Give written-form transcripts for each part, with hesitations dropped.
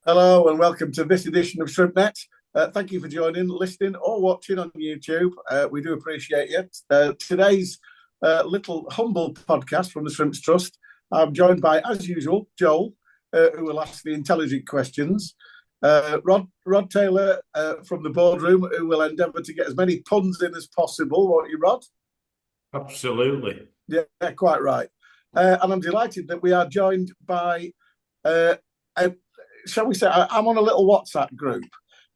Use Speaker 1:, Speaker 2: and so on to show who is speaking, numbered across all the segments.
Speaker 1: Hello and welcome to this edition of ShrimpNet. Thank you for joining, listening, or watching on YouTube. We do appreciate you. Today's little humble podcast from the Shrimps Trust. I'm joined by, as usual, Joel, who will ask the intelligent questions. Rod Taylor from the boardroom, who will endeavour to get as many puns in as possible. What you, Rod?
Speaker 2: Absolutely.
Speaker 1: Yeah, quite right. And I'm delighted that we are joined by uh, a shall we say, I'm on a little WhatsApp group,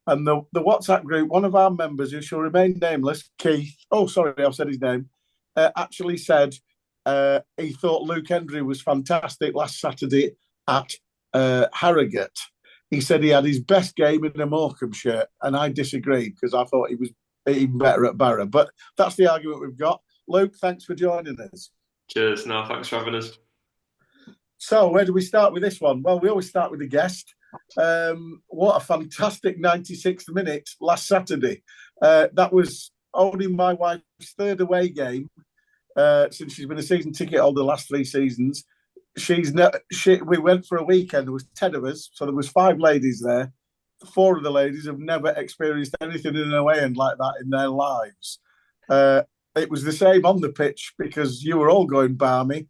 Speaker 1: and the WhatsApp group, one of our members, who shall remain nameless, Keith, oh, sorry, I've said his name, actually said he thought Luke Hendrie was fantastic last Saturday at Harrogate. He said he had his best game in a Morecambe shirt, and I disagreed because I thought he was even better at Barrow. But that's the argument we've got. Luke, thanks for joining us.
Speaker 3: Cheers. No, thanks for having us.
Speaker 1: So, where do we start with this one? Well, we always start with the guest. What a fantastic 96th minute last Saturday. That was only my wife's third away game since she's been a season ticket holder the last 3 seasons. We went for a weekend. There was 10 of us, so there was 5 ladies there. 4 of the ladies have never experienced anything in an away end like that in their lives. It was the same on the pitch because you were all going balmy.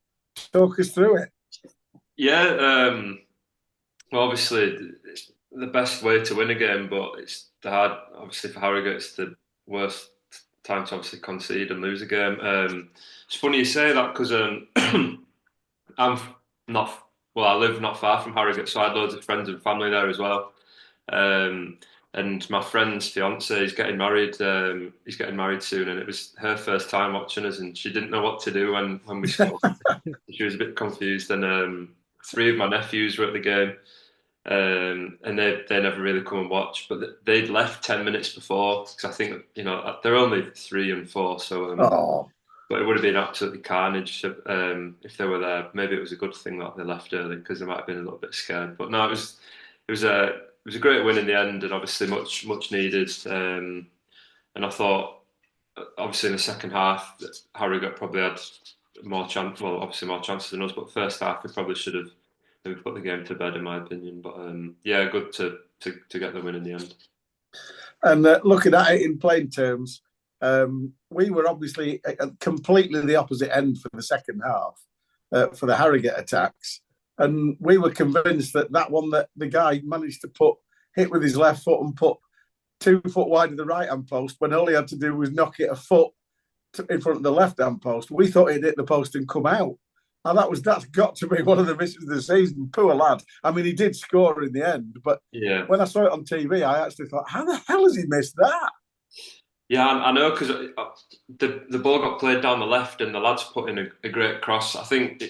Speaker 1: Talk us through it.
Speaker 3: Yeah, well, obviously, it's the best way to win a game, but it's the hard. Obviously, for Harrogate, it's the worst time to obviously concede and lose a game. It's funny you say that because I'm not. Well, I live not far from Harrogate, so I had loads of friends and family there as well. And my friend's fiance is getting married. He's getting married soon, and it was her first time watching us, and she didn't know what to do when we scored. She was a bit confused, and 3 of my nephews were at the game, and they never really come and watch, but they'd left 10 minutes before because I think they're only 3 and 4, so. But it would have been absolutely carnage if they were there. Maybe it was a good thing that they left early because they might have been a little bit scared. But no, it was a great win in the end, and obviously much needed. And I thought, obviously in the second half, Harrogate probably had more chance. Well, obviously more chances than us, but first half we probably should have maybe put the game to bed, in my opinion. But yeah, good to get the win in the end.
Speaker 1: And looking at it in plain terms, we were obviously completely the opposite end for the second half for the Harrogate attacks. And we were convinced that one that the guy managed to hit with his left foot and put 2 foot wide of the right hand post when all he had to do was knock it a foot in front of the left hand post. We thought he'd hit the post and come out. And that's got to be one of the misses of the season. Poor lad. I mean, he did score in the end, but
Speaker 3: yeah,
Speaker 1: when I saw it on TV, I actually thought, how the hell has he missed that?
Speaker 3: Yeah, I know because the ball got played down the left and the lads put in a great cross. I think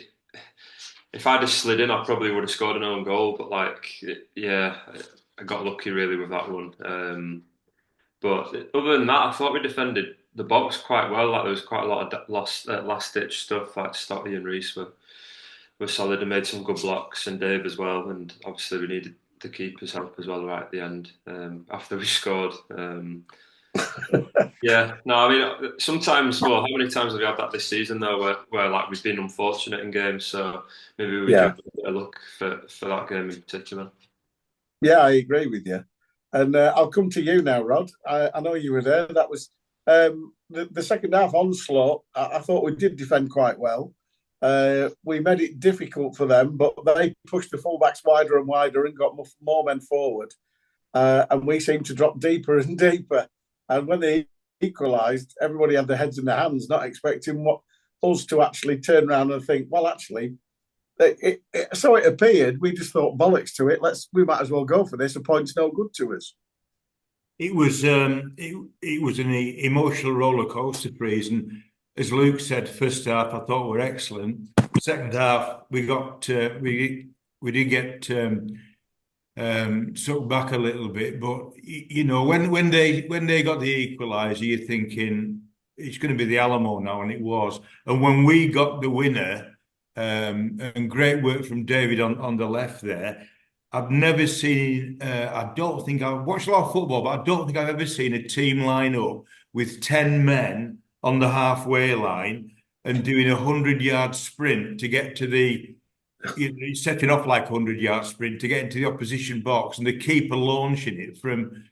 Speaker 3: if I'd have slid in, I probably would have scored an own goal. But yeah, I got lucky really with that one. But other than that, I thought we defended the box quite well. Like there was quite a lot of last ditch stuff. Like Stotty and Reese were solid and made some good blocks, and Dave as well. And obviously we needed the keeper's help as well right at the end after we scored. Yeah, no, I mean sometimes. Well, how many times have we had that this season though, where like we've been unfortunate in games? So maybe we
Speaker 1: Yeah.
Speaker 3: give a bit of luck for that game in particular.
Speaker 1: Yeah, I agree with you. And I'll come to you now, Rod. I know you were there. That was the second half onslaught. I thought we did defend quite well. We made it difficult for them, but they pushed the fullbacks wider and wider and got more men forward. And we seemed to drop deeper and deeper. And when they equalised, everybody had their heads in their hands, not expecting us to actually turn around and think, well, actually, so it appeared. We just thought bollocks to it. We might as well go for this. A point's no good to us.
Speaker 2: It was it was an emotional roller coaster, Freez, and as Luke said, first half I thought were excellent. Second half we did get sucked back a little bit, but when they got the equaliser, you're thinking it's going to be the Alamo now, and it was. And when we got the winner. And great work from David on the left there. I've never seen, I don't think I've watched a lot of football, but I don't think I've ever seen a team line up with 10 men on the halfway line and doing a 100-yard sprint to get to the He's setting off like a 100-yard sprint to get into the opposition box, and the keeper launching it from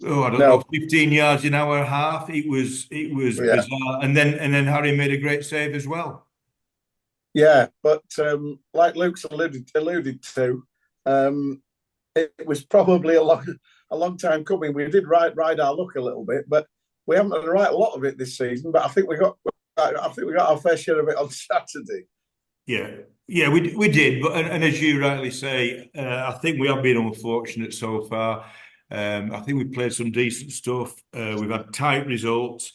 Speaker 2: I don't know, 15 yards in our half. It was bizarre, and then Harry made a great save as well.
Speaker 1: Yeah, but like Luke's alluded to, it was probably a long time coming. We did ride our luck a little bit, but we haven't had the right lot of it this season. But I think we got our fair share of it on Saturday.
Speaker 2: Yeah, we did, but and as you rightly say, I think we have been unfortunate so far. I think we've played some decent stuff. We've had tight results.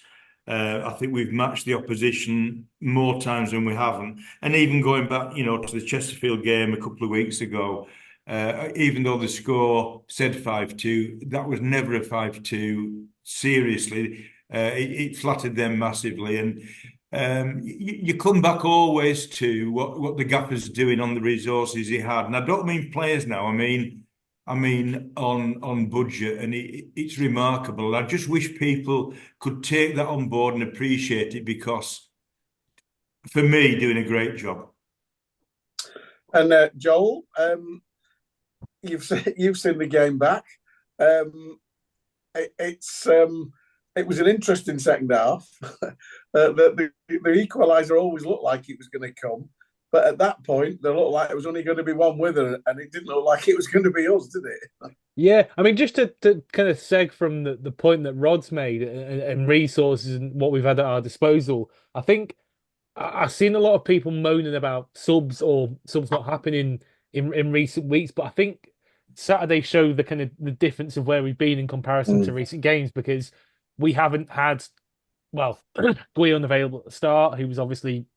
Speaker 2: I think we've matched the opposition more times than we haven't. And even going back, to the Chesterfield game a couple of weeks ago, even though the score said 5-2, that was never a 5-2. Seriously, it flattered them massively. And you come back always to what the gaffer's doing on the resources he had. And I don't mean players now. I mean on budget, and it's remarkable. I just wish people could take that on board and appreciate it, because for me, doing a great job.
Speaker 1: And Joel, you've seen the game back. It was an interesting second half. The equaliser always looked like it was going to come. But at that point, they looked like it was only going to be one winner, and it didn't look like it was going to be us, did it?
Speaker 4: Yeah, I mean, just to kind of seg from the point that Rod's made and resources and what we've had at our disposal, I think I've seen a lot of people moaning about subs or subs not happening in recent weeks, but I think Saturday showed the kind of the difference of where we've been in comparison to recent games, because we haven't had, well, Guion available at the start, who was obviously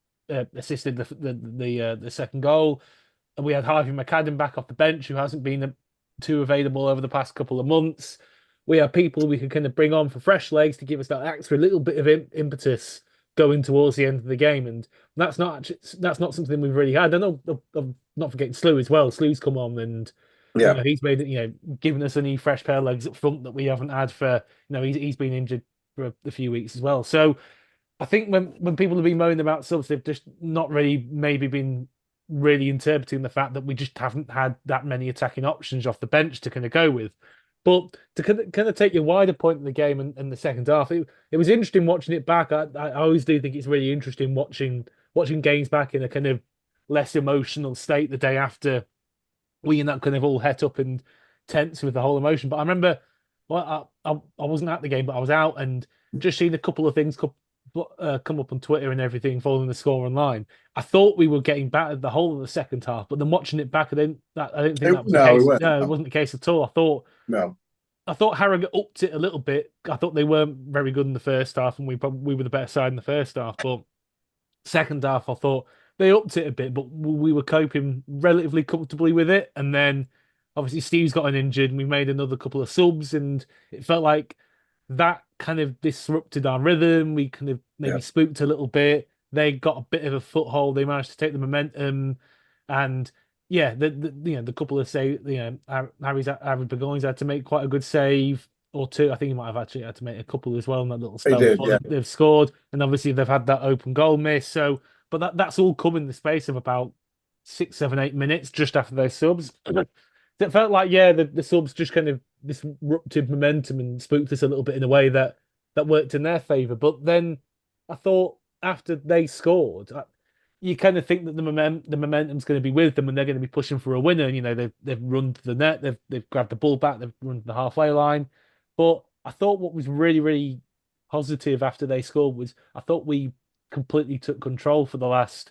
Speaker 4: assisted the second goal, and we had Harvey McAdam back off the bench, who hasn't been too available over the past couple of months. We have people we could kind of bring on for fresh legs to give us that extra little bit of impetus going towards the end of the game, and that's not something we've really had. I know I'm not forgetting Slew as well. Slew's come on, and he's made it, given us a new fresh pair of legs up front that we haven't had for, he's been injured for a few weeks as well. So I think when people have been moaning about subs, they've just not really maybe been really interpreting the fact that we just haven't had that many attacking options off the bench to kind of go with. But to kind of take your wider point of the game and the second half, it was interesting watching it back. I always do think it's really interesting watching games back in a kind of less emotional state the day after we end up kind of all het up and tense with the whole emotion. But I remember, well, I wasn't at the game, but I was out and just seen a couple of things come up on Twitter and everything following the score online. I thought we were getting battered the whole of the second half, but then watching it back, I didn't think that was the case. No, it wasn't the case at all. I thought Harrogate upped it a little bit. I thought they weren't very good in the first half, and we were the better side in the first half. But second half, I thought they upped it a bit, but we were coping relatively comfortably with it. And then obviously Steve's gotten injured, and we made another couple of subs, and it felt like that kind of disrupted our rhythm. We kind of maybe spooked a little bit. They got a bit of a foothold. They managed to take the momentum, and the couple of Harry Burgoyne's had to make quite a good save or two. I think he might have actually had to make a couple as well in that little spell before they've scored. And obviously they've had that open goal miss. So, but that's all come in the space of about 6, 7, 8 minutes just after those subs. It felt like the subs just kind of disrupted momentum and spooked us a little bit in a way that worked in their favour. But then I thought after they scored, you kind of think that the momentum's going to be with them and they're going to be pushing for a winner. They've run to the net, they've grabbed the ball back, they've run to the halfway line. But I thought what was really, really positive after they scored was I thought we completely took control for the last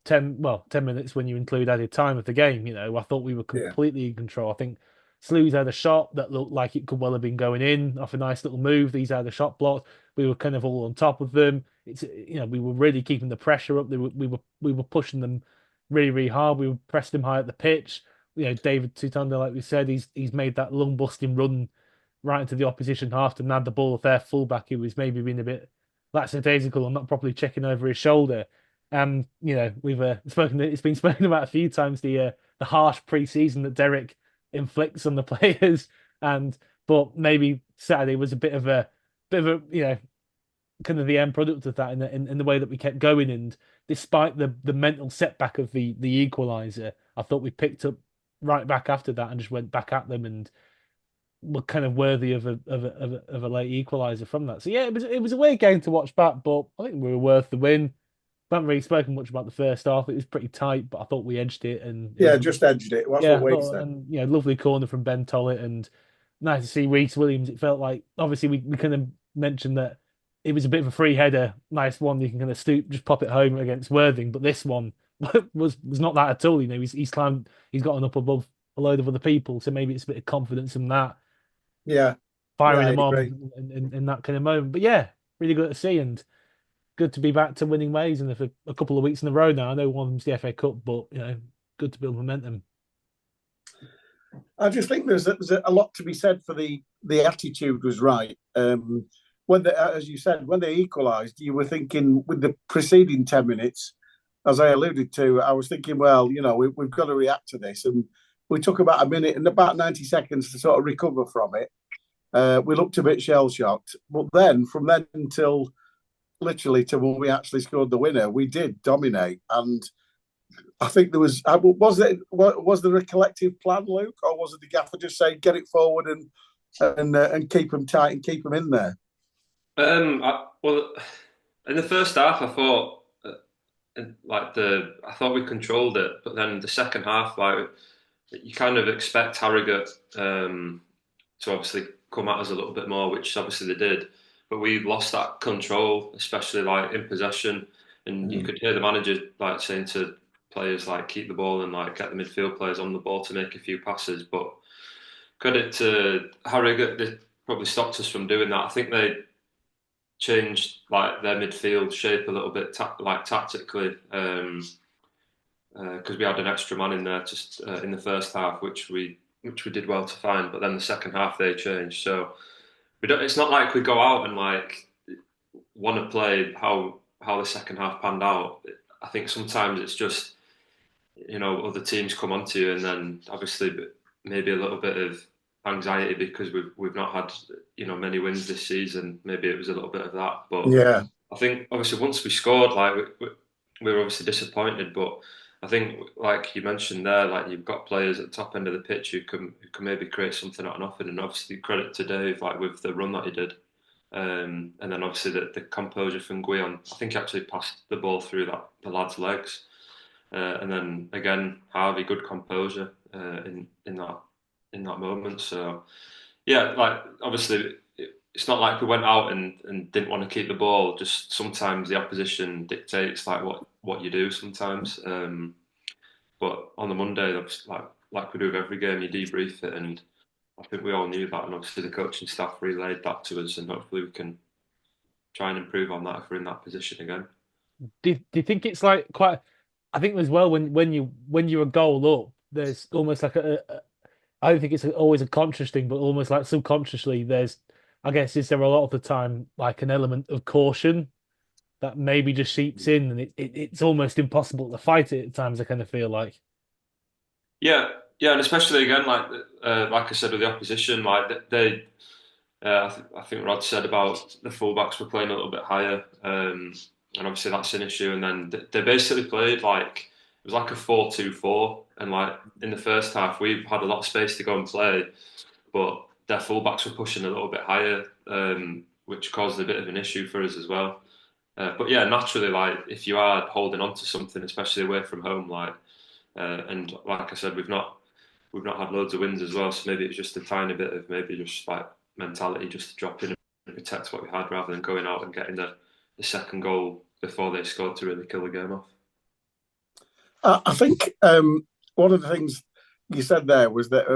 Speaker 4: 10 minutes when you include added time of the game. I thought we were completely in control. I think Slew's had a shot that looked like it could well have been going in off a nice little move. These had a shot blocked. We were kind of all on top of them. We were really keeping the pressure up. We were pushing them really, really hard. We pressed them high at the pitch. David Tutanda, like we said, he's made that lung busting run right into the opposition half to nab the ball off their fullback, who was maybe being a bit lackadaisical and not properly checking over his shoulder. We've spoken. It's been spoken about a few times, the harsh pre-season that Derek inflicts on the players, but maybe Saturday was a bit of a kind of the end product of that in the way that we kept going. And despite the mental setback of the equaliser, I thought we picked up right back after that and just went back at them and were kind of worthy of a late equaliser from that. So yeah, it was a weird game to watch back, but I think we were worth the win. We haven't really spoken much about the first half. It was pretty tight, but I thought we edged it, and it
Speaker 1: Yeah,
Speaker 4: was
Speaker 1: just edged it. That's
Speaker 4: yeah,
Speaker 1: what
Speaker 4: I
Speaker 1: we
Speaker 4: thought,
Speaker 1: said.
Speaker 4: and lovely corner from Ben Tollett, and nice to see Reece Williams. It felt like obviously we kind of mentioned that it was a bit of a free header, nice one. You can kind of stoop, just pop it home against Worthing, but this one was not that at all. He's climbed, he's gotten up above a load of other people, so maybe it's a bit of confidence in that,
Speaker 1: Yeah, yeah,
Speaker 4: firing
Speaker 1: I
Speaker 4: them
Speaker 1: agree.
Speaker 4: on in that kind of moment. But yeah, really good to see and good to be back to winning ways and for a couple of weeks in a row now. I know one of them's the FA Cup, but good to build momentum.
Speaker 1: I just think there's a lot to be said for the attitude was right. As you said, when they equalised, you were thinking with the preceding 10 minutes, as I alluded to, I was thinking, well, we've got to react to this, and we took about a minute and about 90 seconds to sort of recover from it. We looked a bit shell shocked, but then from then until literally to when we actually scored the winner, we did dominate. And I think there was there a collective plan, Luke, or was it the gaffer just saying get it forward and keep them tight and keep them in there?
Speaker 3: Well, in the first half, I thought I thought we controlled it, but then the second half, like you kind of expect Harrogate to obviously come at us a little bit more, which obviously they did. But we lost that control, especially like in possession, and you could hear the manager like saying to players like keep the ball and like get the midfield players on the ball to make a few passes. But credit to Harrogate, they probably stopped us from doing that. I think they changed like their midfield shape a little bit, tactically, because we had an extra man in there just in the first half, which we did well to find. But then the second half they changed, so we don't. It's not like we go out and like want to play how the second half panned out. I think sometimes it's just other teams come onto you, and then obviously maybe a little bit of anxiety because we've not had many wins this season. Maybe it was a little bit of that, but
Speaker 1: Yeah,
Speaker 3: I think obviously once we scored, like we were obviously disappointed, but I think like you mentioned there, like you've got players at the top end of the pitch who can maybe create something out of nothing, and obviously credit to Dave like with the run that he did, and then obviously the composure from Guion. I think he actually passed the ball through the lad's legs, and then again Harvey, good composure in that moment. So yeah, like obviously it's not like we went out and didn't want to keep the ball. Just sometimes the opposition dictates like what you do sometimes. But on the Monday, like we do with every game, you debrief it, and I think we all knew that, and obviously the coaching staff relayed that to us, and hopefully we can try and improve on that if we're in that position again.
Speaker 4: Do you think it's like quite? I think as well when you're a goal up, there's almost like I don't think it's always a conscious thing, but almost like subconsciously, there's, I guess, is there a lot of the time like an element of caution that maybe just seeps in, and it's almost impossible to fight it at times. I kind of feel like.
Speaker 3: Yeah, yeah, and especially again, like I said, with the opposition, like they I think Rod said about the fullbacks were playing a little bit higher, and obviously that's an issue. And then they basically played like it was like a 4-2-4, and like in the first half we had a lot of space to go and play, but their fullbacks were pushing a little bit higher, which caused a bit of an issue for us as well. But yeah, naturally, like if you are holding on to something, especially away from home, and like I said, we've not had loads of wins as well, so maybe it's just a tiny bit of maybe just like mentality just to drop in and protect what we had rather than going out and getting the second goal before they scored to really kill the game off.
Speaker 1: I think one of the things you said there was that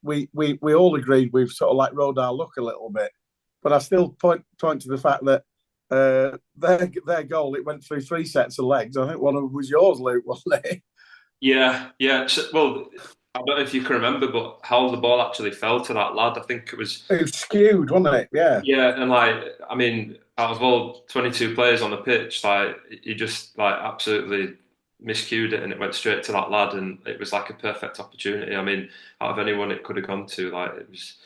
Speaker 1: we all agreed we've sort of like rode our luck a little bit, but I still point to the fact that their goal, it went through three sets of legs. I think one of them was yours, Luke, wasn't it?
Speaker 3: Yeah, yeah. So, well, I don't know if you can remember, but how the ball actually fell to that lad. I think it was.
Speaker 1: It was skewed, wasn't it? Yeah.
Speaker 3: Yeah, and like I mean, out of all 22 players on the pitch, like he just like absolutely miscued it, and it went straight to that lad, and it was like a perfect opportunity. I mean, out of anyone it could have gone to, like it was,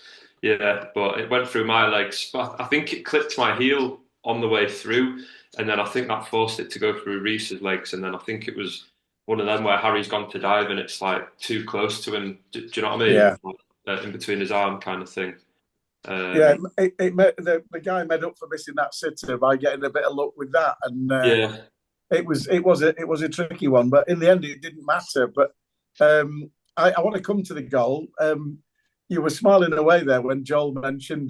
Speaker 3: yeah, but it went through my legs. But I think it clipped my heel on the way through, and then I think that forced it to go through Reese's legs, and then I think it was one of them where Harry's gone to dive and it's like too close to him. Do you know what I mean?
Speaker 1: Yeah.
Speaker 3: Like, in between his arm kind of thing.
Speaker 1: Yeah, the guy made up for missing that sitter by getting a bit of luck with that, and
Speaker 3: Yeah.
Speaker 1: it was a tricky one, but in the end it didn't matter. But I want to come to the goal. You were smiling away there when Joel mentioned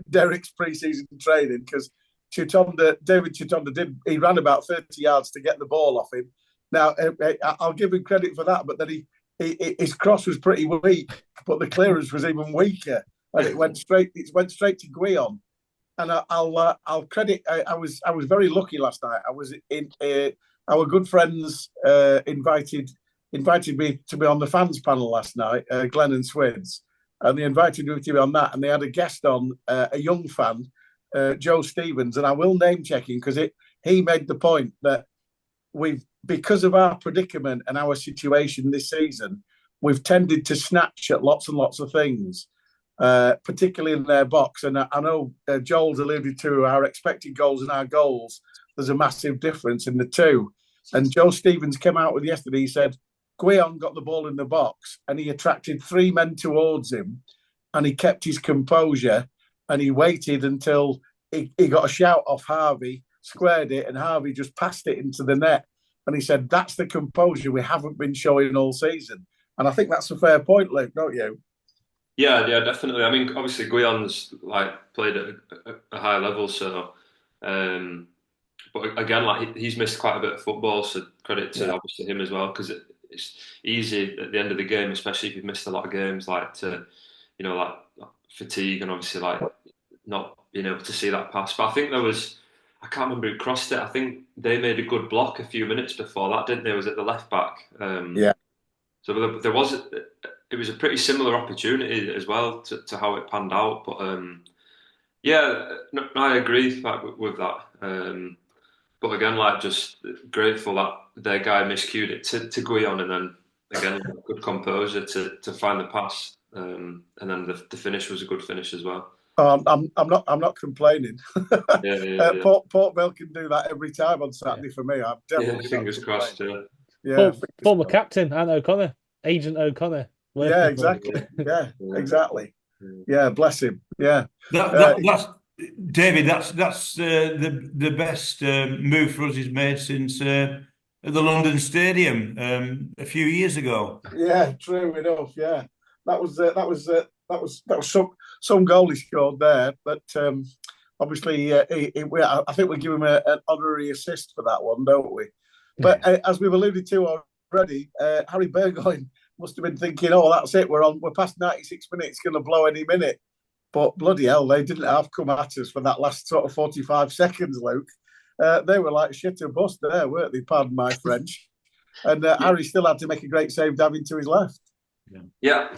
Speaker 1: Derek's pre-season training, because David Chitonda he ran about 30 yards to get the ball off him. Now I'll give him credit for that, but then his cross was pretty weak, but the clearance was even weaker, and it went straight to Guion. And I'll credit. I was very lucky last night. I was in our good friends invited me to be on the fans panel last night, Glenn and Swids, and they invited me to be on that. And they had a guest on, a young fan, Joe Stevens, and I will name check him because he made the point that because of our predicament and our situation this season, we've tended to snatch at lots and lots of things. Particularly in their box. And I know Joel's alluded to our expected goals and our goals. There's a massive difference in the two. And Joe Stevens came out with yesterday, he said, Guion got the ball in the box and he attracted 3 men towards him and he kept his composure and he waited until he got a shout off Harvey, squared it, and Harvey just passed it into the net. And he said, that's the composure we haven't been showing all season. And I think that's a fair point, Luke, don't you?
Speaker 3: Yeah, definitely. I mean, obviously, Guion's like played at a high level, so. But again, like he's missed quite a bit of football, so credit to obviously him as well, because it's easy at the end of the game, especially if you've missed a lot of games, like to, like fatigue and obviously like not being able to see that pass. But I think I can't remember who crossed it. I think they made a good block a few minutes before that, didn't they? Was it the left back?
Speaker 1: Yeah.
Speaker 3: So it was a pretty similar opportunity as well to how it panned out. But I agree with that. But again, like just grateful that their guy miscued it to Guion, and then again good composure to find the pass, and then the finish was a good finish as well.
Speaker 1: I'm not complaining.
Speaker 3: Yeah.
Speaker 1: Port Vale can do that every time on Saturday for me. I'm definitely
Speaker 3: fingers crossed.
Speaker 1: Yeah,
Speaker 4: former captain Ant O'Connor, Agent O'Connor.
Speaker 1: Yeah, exactly. Yeah, exactly. Yeah, bless him. Yeah,
Speaker 2: that's David. That's the best move for us he's made since at the London Stadium a few years ago.
Speaker 1: Yeah, true enough. Yeah, that was some goal he scored there, but obviously I think we give him an honorary assist for that one, don't we? But as we've alluded to already, Harry Burgoyne must have been thinking, "Oh, that's it. We're past 96 minutes. Going to blow any minute." But bloody hell, they didn't have come at us for that last sort of 45 seconds, Luke. They were like shit or bust there, weren't they? Pardon my French. And Harry still had to make a great save diving to his left.
Speaker 3: Yeah,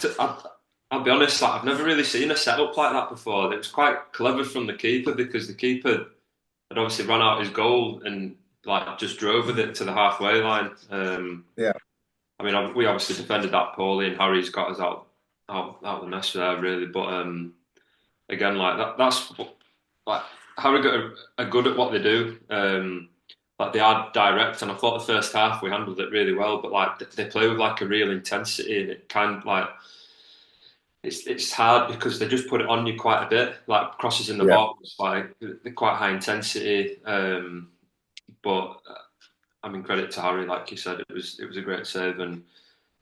Speaker 3: I'll be honest, like, I've never really seen a setup like that before. It was quite clever from the keeper, because the keeper had obviously run out his goal and like just drove with it to the halfway line. I mean, we obviously defended that poorly, and Harry's got us out the mess there, really. But again, like that's like Harry are good at what they do. Like they are direct, and I thought the first half we handled it really well. But like they play with like a real intensity, and it kind of like it's hard because they just put it on you quite a bit. Like crosses in the box, like they're quite high intensity. But I mean, credit to Harry, like you said, it was a great save, and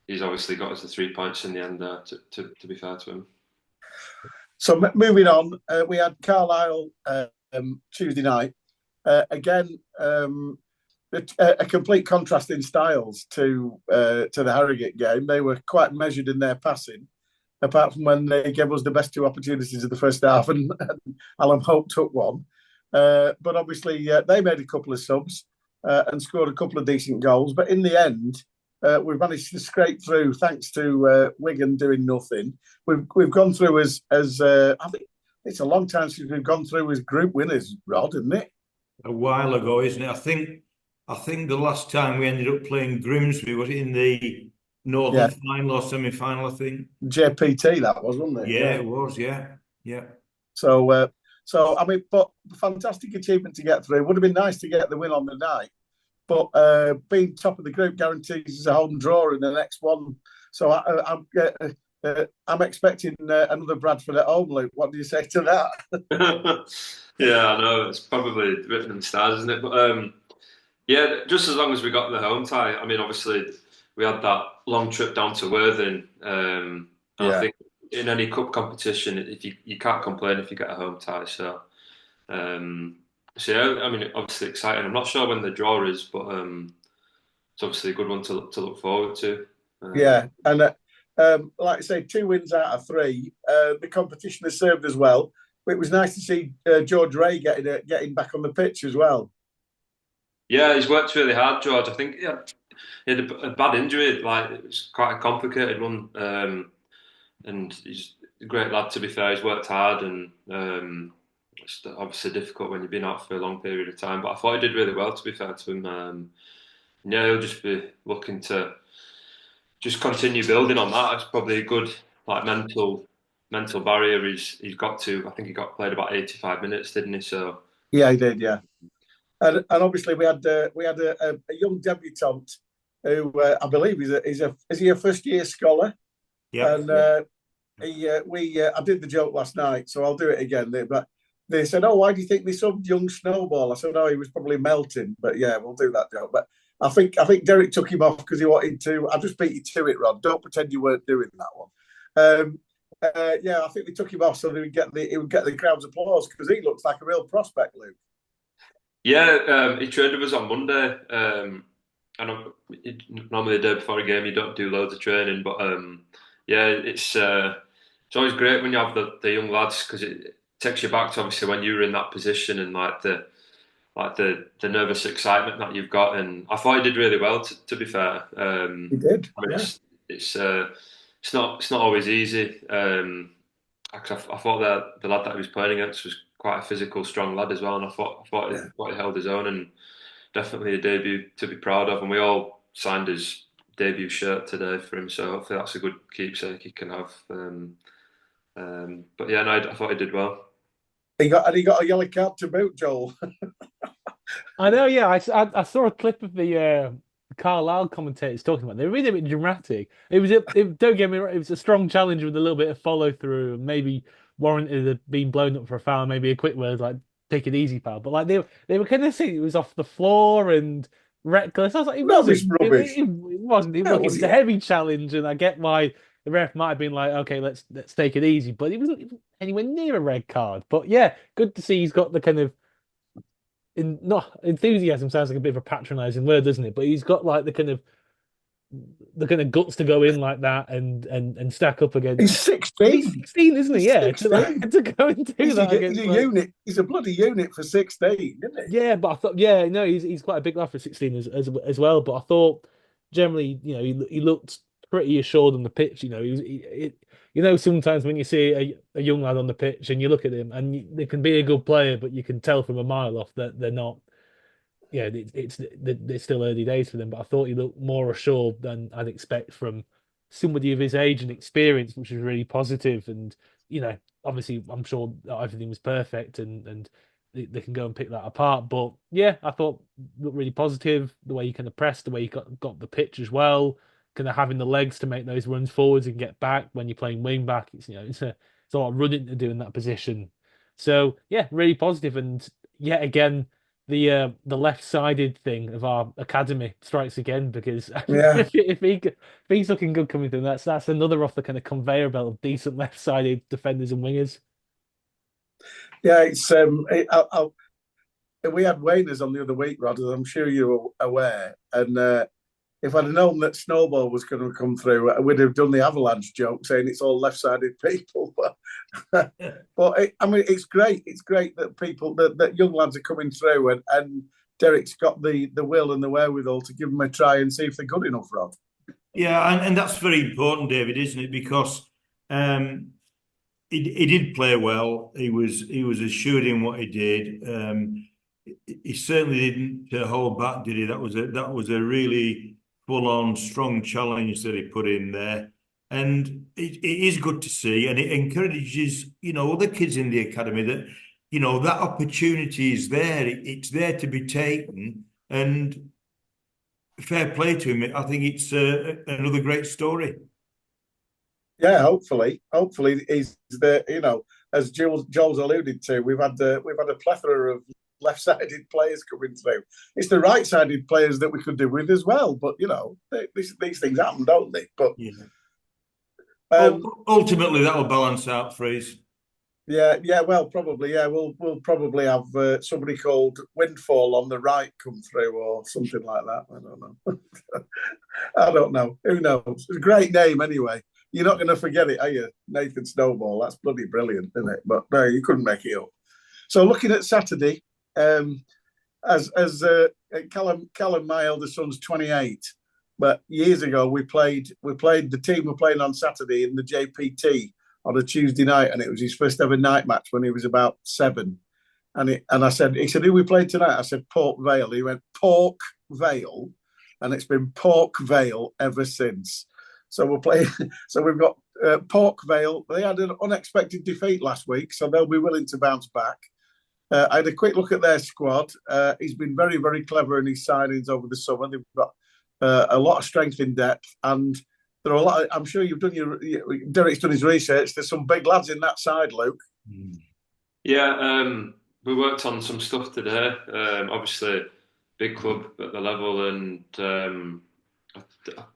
Speaker 3: he's obviously got us the 3 points in the end there. To be fair to him.
Speaker 1: So moving on, we had Carlisle Tuesday night. Again, a complete contrast in styles to the Harrogate game. They were quite measured in their passing, apart from when they gave us the best 2 opportunities of the first half, and Alan Hope took one. But obviously, they made a couple of subs and scored a couple of decent goals. But in the end, we've managed to scrape through thanks to Wigan doing nothing. We've gone through as I think it's a long time since we've gone through as group winners, Rod, isn't it?
Speaker 2: A while ago, isn't it? I think the last time we ended up playing Grimsby was in the Northern final or semi-final, I think.
Speaker 1: JPT that was, wasn't it?
Speaker 2: Yeah, it was. Yeah.
Speaker 1: So So, I mean, but fantastic achievement to get through. Would have been nice to get the win on the night, but being top of the group guarantees us a home draw in the next one. So I'm expecting another Bradford at home, Luke. What do you say to that?
Speaker 3: Yeah, I know it's probably written in the stars, isn't it? But yeah, just as long as we got the home tie. I mean, obviously we had that long trip down to Worthing, and I think in any cup competition, if you can't complain if you get a home tie. So, yeah, I mean, obviously exciting. I'm not sure when the draw is, but it's obviously a good one to look forward to.
Speaker 1: Yeah, and like I say, 2 wins out of 3. The competition has served as well. But it was nice to see George Ray getting back on the pitch as well.
Speaker 3: Yeah, he's worked really hard, George. I think he had a bad injury. Like it was quite a complicated one, and he's a great lad. To be fair, he's worked hard, and it's obviously difficult when you've been out for a long period of time. But I thought he did really well. To be fair to him, yeah, he'll just be looking to just continue building on that. It's probably a good like mental barrier he's got to. I think he played about 85 minutes, didn't he? So
Speaker 1: yeah, he did. Yeah, and obviously we had a young debutant who I believe is he a first year scholar?
Speaker 2: Yeah.
Speaker 1: And I did the joke last night, so I'll do it again. They said, "Oh, why do you think they subbed young Snowball?" I said, "Oh, he was probably melting." But yeah, we'll do that joke. But I think Derek took him off because he wanted to. I just beat you to it, Rod. Don't pretend you weren't doing that one. Yeah, I think they took him off so he would get the crowd's applause because he looks like a real prospect, Luke.
Speaker 3: Yeah, he trained with us on Monday. I know normally the day before a game you don't do loads of training, but yeah, it's always great when you have the young lads because it takes you back to obviously when you were in that position and like the nervous excitement that you've got. And I thought he did really well. To be fair,
Speaker 1: He did.
Speaker 3: I mean,
Speaker 1: Yeah.
Speaker 3: it's not always easy. I thought that the lad that he was playing against was quite a physical, strong lad as well, and I thought he held his own, and definitely a debut to be proud of. And we all signed his debut shirt today for him, so hopefully that's a good keepsake he can have. But yeah, no, I thought he did well.
Speaker 1: He got a yellow card to boot, Joel.
Speaker 4: I know, yeah. I saw a clip of the Carlisle commentators talking about it. They were really a bit dramatic. Don't get me wrong, it was a strong challenge with a little bit of follow through and maybe warranted being blown up for a foul, maybe a quick word like take it easy, pal. But like they were kind of saying it was off the floor and reckless. I was like, it wasn't.
Speaker 1: Rubbish.
Speaker 4: It wasn't. It was a heavy challenge, and I get why the ref might have been like, okay, let's take it easy, but it wasn't anywhere near a red card. But yeah, good to see he's got the kind of not enthusiasm sounds like a bit of a patronizing word, doesn't it? But he's got like the kind of guts to go in like that and stack up against.
Speaker 1: He's 16.
Speaker 4: He's 16, isn't he? Yeah, to go and do that.
Speaker 1: He's a unit. He's a bloody unit for 16, isn't he?
Speaker 4: Yeah, but I thought, yeah, no, he's quite a big lad for 16 as well. But I thought generally, you know, he looked pretty assured on the pitch. You know, you know, sometimes when you see a young lad on the pitch and you look at him and they can be a good player, but you can tell from a mile off that they're not. Yeah, it's still early days for them. But I thought he looked more assured than I'd expect from somebody of his age and experience, which was really positive. And you know, obviously, I'm sure that everything was perfect and they can go and pick that apart. But yeah, I thought looked really positive. The way he kind of pressed, the way he got the pitch as well, kind of having the legs to make those runs forwards and get back when you're playing wing back. It's it's a lot of running to do in that position. So yeah, really positive. And yet again, the left-sided thing of our academy strikes again because if he's looking good coming through, that's another off the kind of conveyor belt of decent left-sided defenders and wingers.
Speaker 1: Yeah, it's we had Wayners on the other week, Rod, as I'm sure you're aware. And if I'd known that Snowball was going to come through, I would have done the Avalanche joke saying it's all left-sided people. But I mean, it's great. It's great that that young lads are coming through, and Derek's got the will and the wherewithal to give them a try and see if they're good enough, Rod.
Speaker 2: Yeah, and that's very important, David, isn't it? Because he did play well. He was assured in what he did. He certainly didn't hold back, did he? That was a really full-on strong challenge that he put in there, and it is good to see, and it encourages other kids in the academy that that opportunity is there. It's there to be taken, and fair play to him. I think it's another great story.
Speaker 1: Yeah, hopefully he's the as Joel's alluded to, we've had a plethora of left-sided players coming through. It's the right-sided players that we could do with as well, but these things happen, don't they? But
Speaker 2: ultimately, that'll balance out, Freeze.
Speaker 1: Yeah. Well, probably. Yeah, we'll probably have somebody called Windfall on the right come through or something like that. I don't know. I don't know. Who knows? It's a great name anyway. You're not going to forget it, are you? Nathan Snowball. That's bloody brilliant, isn't it? But no, you couldn't make it up. So looking at Saturday, as Callum, my eldest son's 28, but years ago we played the team were playing on Saturday in the JPT on a Tuesday night, and it was his first ever night match when he was about 7. And I said, he said, who we played tonight? I said, Port Vale. He went, Pork Vale, and it's been Pork Vale ever since. So we're playing. So we've got Pork Vale. They had an unexpected defeat last week, so they'll be willing to bounce back. I had a quick look at their squad. He's been very, very clever in his signings over the summer. They've got a lot of strength in depth, and there are a lot. I'm sure you've done Derek's done his research. There's some big lads in that side, Luke.
Speaker 3: Yeah, we worked on some stuff today. Obviously, big club at the level, and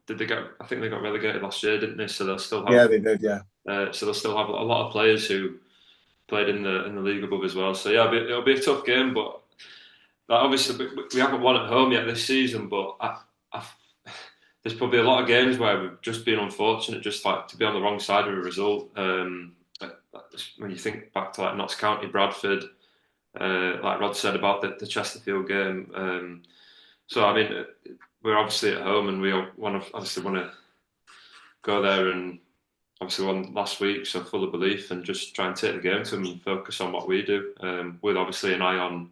Speaker 3: did they get? I think they got relegated last year, didn't they? So they'll still have.
Speaker 1: Yeah, they did. Yeah.
Speaker 3: So they'll still have a lot of players who played in the league above as well. So yeah, it'll be a tough game, but obviously we haven't won at home yet this season. But there's probably a lot of games where we've just been unfortunate, just like to be on the wrong side of a result. When you think back to like Notts County, Bradford, like Rod said about the Chesterfield game. So I mean, we're obviously at home, and we want to go there, and obviously won last week, so full of belief, and just try and take the game to them and focus on what we do, with obviously an eye on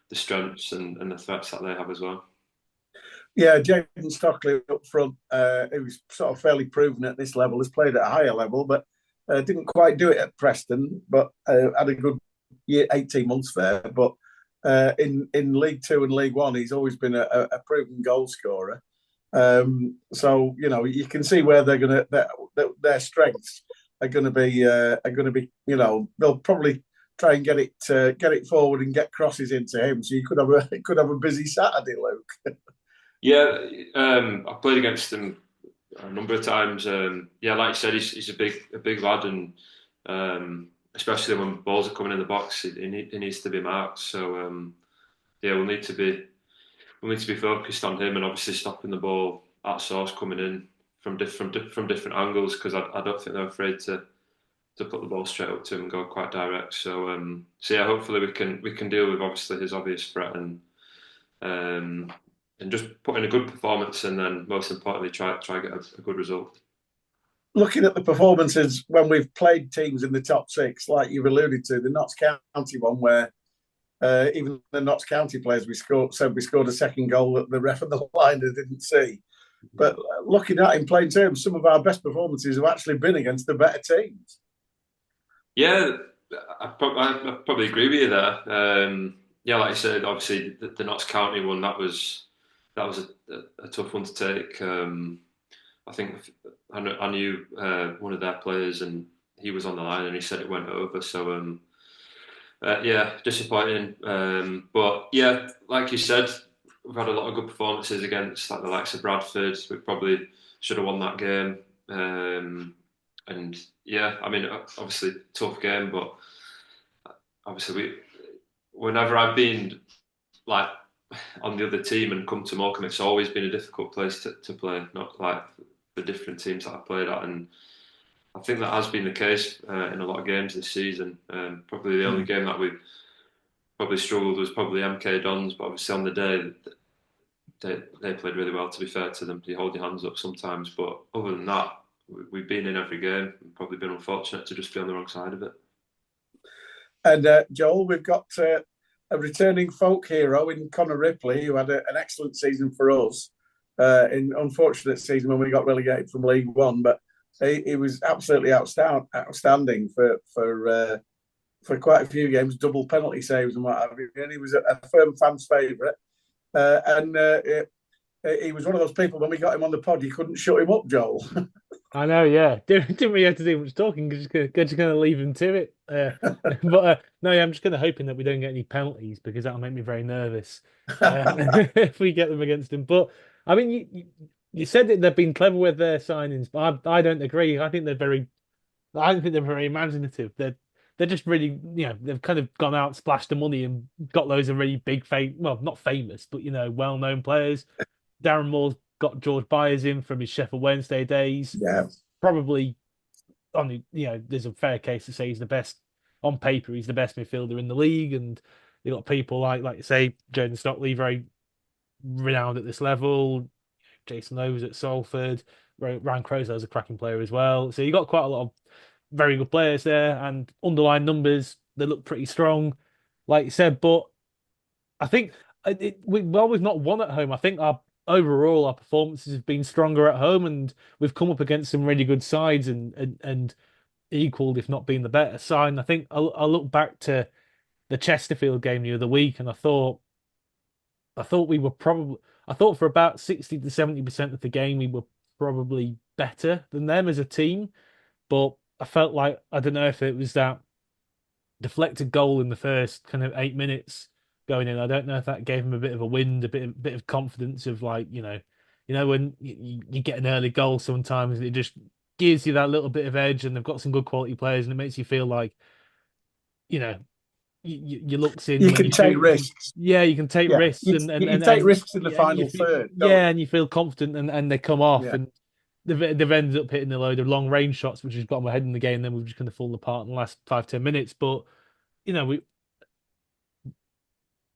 Speaker 3: the strengths and the threats that they have as well. Yeah,
Speaker 1: Jaden Stockley up front, who's sort of fairly proven at this level, has played at a higher level, but didn't quite do it at Preston, but had a good 18 months there. But in League Two and League One, he's always been a proven goal scorer. So you can see where they're going to their strengths are going to be. They'll probably try and get it forward and get crosses into him. So you could have a busy Saturday, Luke.
Speaker 3: Yeah, I've played against him a number of times. Yeah, like you said, he's a big lad, and especially when balls are coming in the box, he needs to be marked. So yeah, we'll need to be focused on him, and obviously stopping the ball at source coming in from different angles, because I don't think they're afraid to put the ball straight up to him and go quite direct. So yeah, hopefully we can deal with obviously his obvious threat and just put in a good performance, and then most importantly try get a good result.
Speaker 1: Looking at the performances when we've played teams in the top 6, like you've alluded to, the Notts County one, where even the Notts County players we scored a second goal that the ref and the liner didn't see. But looking at in plain terms, some of our best performances have actually been against the better teams.
Speaker 3: Yeah, I probably agree with you there. Yeah, like I said, obviously the Notts County one, that was a tough one to take. I think I knew one of their players, and he was on the line, and he said it went over. So yeah, disappointing. But yeah, like you said, we've had a lot of good performances against like the likes of Bradford. We probably should have won that game. And yeah, I mean, obviously tough game, but obviously whenever I've been like on the other team and come to Morecambe, it's always been a difficult place to play, not like the different teams that I've played at. And I think that has been the case in a lot of games this season. Probably the only game that we've probably struggled was probably MK Dons, but obviously on the day they played really well, to be fair to them. They hold your hands up sometimes, but other than that, we've been in every game and probably been unfortunate to just be on the wrong side of it.
Speaker 1: And Joel, we've got a returning folk hero in Connor Ripley, who had an excellent season for us. In unfortunate season when we got relegated from League One, but he was absolutely outstanding for for quite a few games, double penalty saves and what have you. And he was a firm fan's favourite. He was one of those people, when we got him on the pod, you couldn't shut him up, Joel.
Speaker 4: I know, yeah. Didn't really have to do much talking. Just gonna leave him to it. But no, yeah, I'm just kind of hoping that we don't get any penalties because that'll make me very nervous if we get them against him. But I mean, you said that they've been clever with their signings, but I don't agree. I don't think they're very imaginative. They're just really, they've kind of gone out, splashed the money, and got loads of really big, well, not famous, but well-known players. Darren Moore's got George Byers in from his Sheffield Wednesday days.
Speaker 1: Yeah,
Speaker 4: Probably there's a fair case to say he's the best on paper. He's the best midfielder in the league, and you got people like you say, Jordan Stockley, very renowned at this level. Jason Lowe's at Salford. Ryan Crozell's a cracking player as well. So you got quite a lot of very good players there, and underlying numbers, they look pretty strong, like you said. But I think we've not won at home. I think overall our performances have been stronger at home, and we've come up against some really good sides and equaled, if not been the better side. And I think I look back to the Chesterfield game the other week, and I thought for about 60 to 70% of the game we were probably better than them as a team. But I felt like, I don't know if it was that deflected goal in the first kind of 8 minutes going in. I don't know if that gave him a bit of a wind, a bit of confidence of when you get an early goal, sometimes it just gives you that little bit of edge, and they've got some good quality players, and it makes you feel like, your looks in.
Speaker 1: You can take risks.
Speaker 4: Yeah, you can take risks,
Speaker 1: you can take risks in the final third.
Speaker 4: Yeah, and you feel confident, and they come off, and they've ended up hitting a load of long range shots, which has got them ahead in the game. And then we've just kind of fallen apart in the last 5-10 minutes. But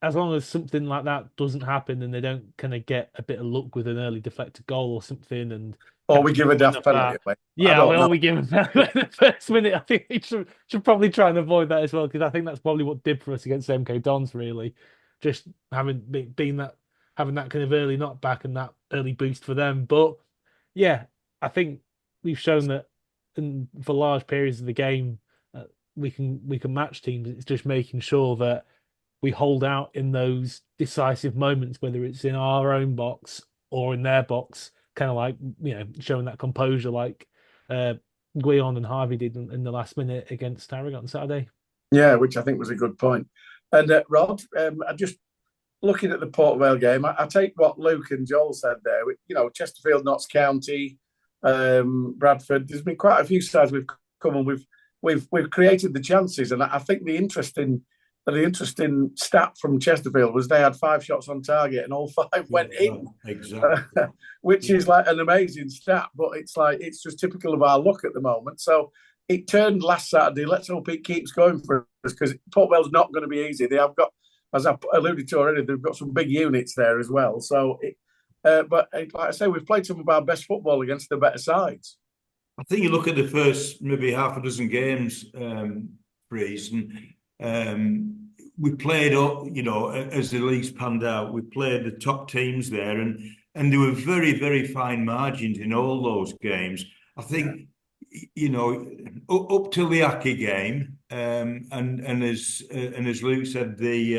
Speaker 4: as long as something like that doesn't happen, and they don't kind of get a bit of luck with an early deflected goal or something,
Speaker 1: or we give a daft penalty away.
Speaker 4: Yeah, or we give a penalty the first minute. I think we should probably try and avoid that as well, because I think that's probably what did for us against MK Dons, really. Just having that kind of early knockback and that early boost for them. But yeah, I think we've shown that for large periods of the game, we can match teams. It's just making sure that we hold out in those decisive moments, whether it's in our own box or in their box, kind of like, showing that composure like Guion and Harvey did in the last minute against Harrogate on Saturday.
Speaker 1: Yeah, which I think was a good point. And Rod, I just looking at the Port Vale game, I take what Luke and Joel said there. Chesterfield, Notts County, Bradford. There's been quite a few sides we've come and we've created the chances, and I think the interesting stat from Chesterfield was they had 5 shots on target and all 5 went in.
Speaker 2: Exactly.
Speaker 1: Which is like an amazing stat, but it's just typical of our luck at the moment. So it turned last Saturday. Let's hope it keeps going for us, because Port Vale's not going to be easy. They have got, as I alluded to already, they've got some big units there as well. So, but like I say, we've played some of our best football against the better sides.
Speaker 2: I think you look at the first maybe half a dozen games, Freez, and we played up, as the league's panned out, we played the top teams there, and there were very, very fine margins in all those games. I think, up till the Aki game, and as Luke said, the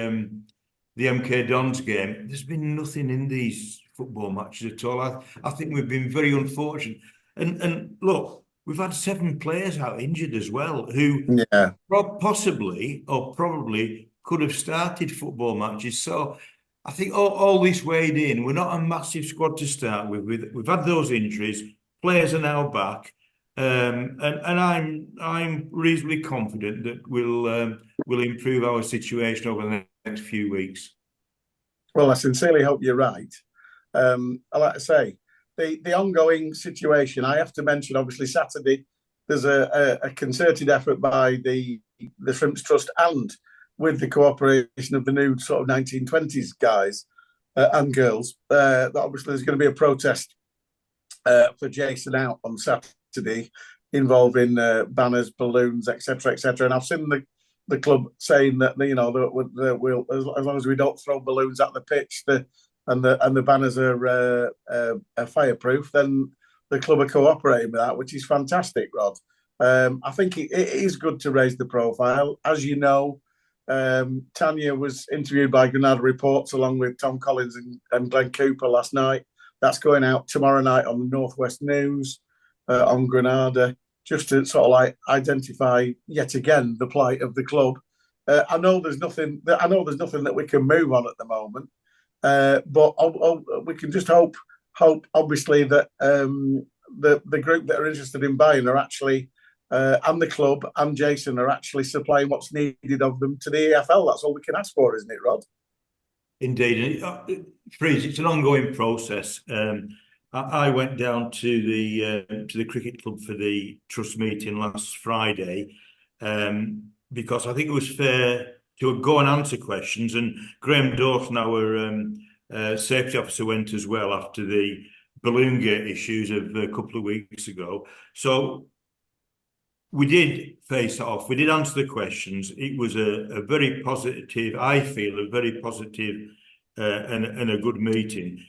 Speaker 2: MK Dons game, there's been nothing in these football matches at all. I think we've been very unfortunate. And look, we've had 7 players out injured as well, who possibly or probably could have started football matches. So I think all this weighed in. We're not a massive squad to start with. We've had those injuries. Players are now back, and I'm reasonably confident that we'll improve our situation over the next few weeks.
Speaker 1: Well, I sincerely hope you're right. I like to say, the ongoing situation, I have to mention, obviously, Saturday, there's a concerted effort by the Shrimps Trust and with the cooperation of the new sort of 1920s guys and girls. That obviously there's going to be a protest for Jason out on Saturday involving banners, balloons, etc., etc. And I've seen the club saying that, that we'll, as long as we don't throw balloons at the pitch, and the banners are fireproof, then the club are cooperating with that, which is fantastic, Rod. I think it is good to raise the profile. As you know, Tanya was interviewed by Granada Reports along with Tom Collins and Glenn Cooper last night. That's going out tomorrow night on the Northwest News on Granada, just to sort of like identify yet again the plight of the club. I know there's nothing that we can move on at the moment, but we can just hope obviously that the group that are interested in buying are actually and the club and Jason are actually supplying what's needed of them to the EFL. That's all we can ask for, isn't it, Rod?
Speaker 2: Indeed. Freeze, it's an ongoing process. I went down to the cricket club for the trust meeting last Friday because I think it was fair to go and answer questions. And Graham Dawson, our safety officer, went as well after the balloon gate issues of a couple of weeks ago. So we did face it off. We did answer the questions. It was a very positive, I feel, a very positive and a good meeting.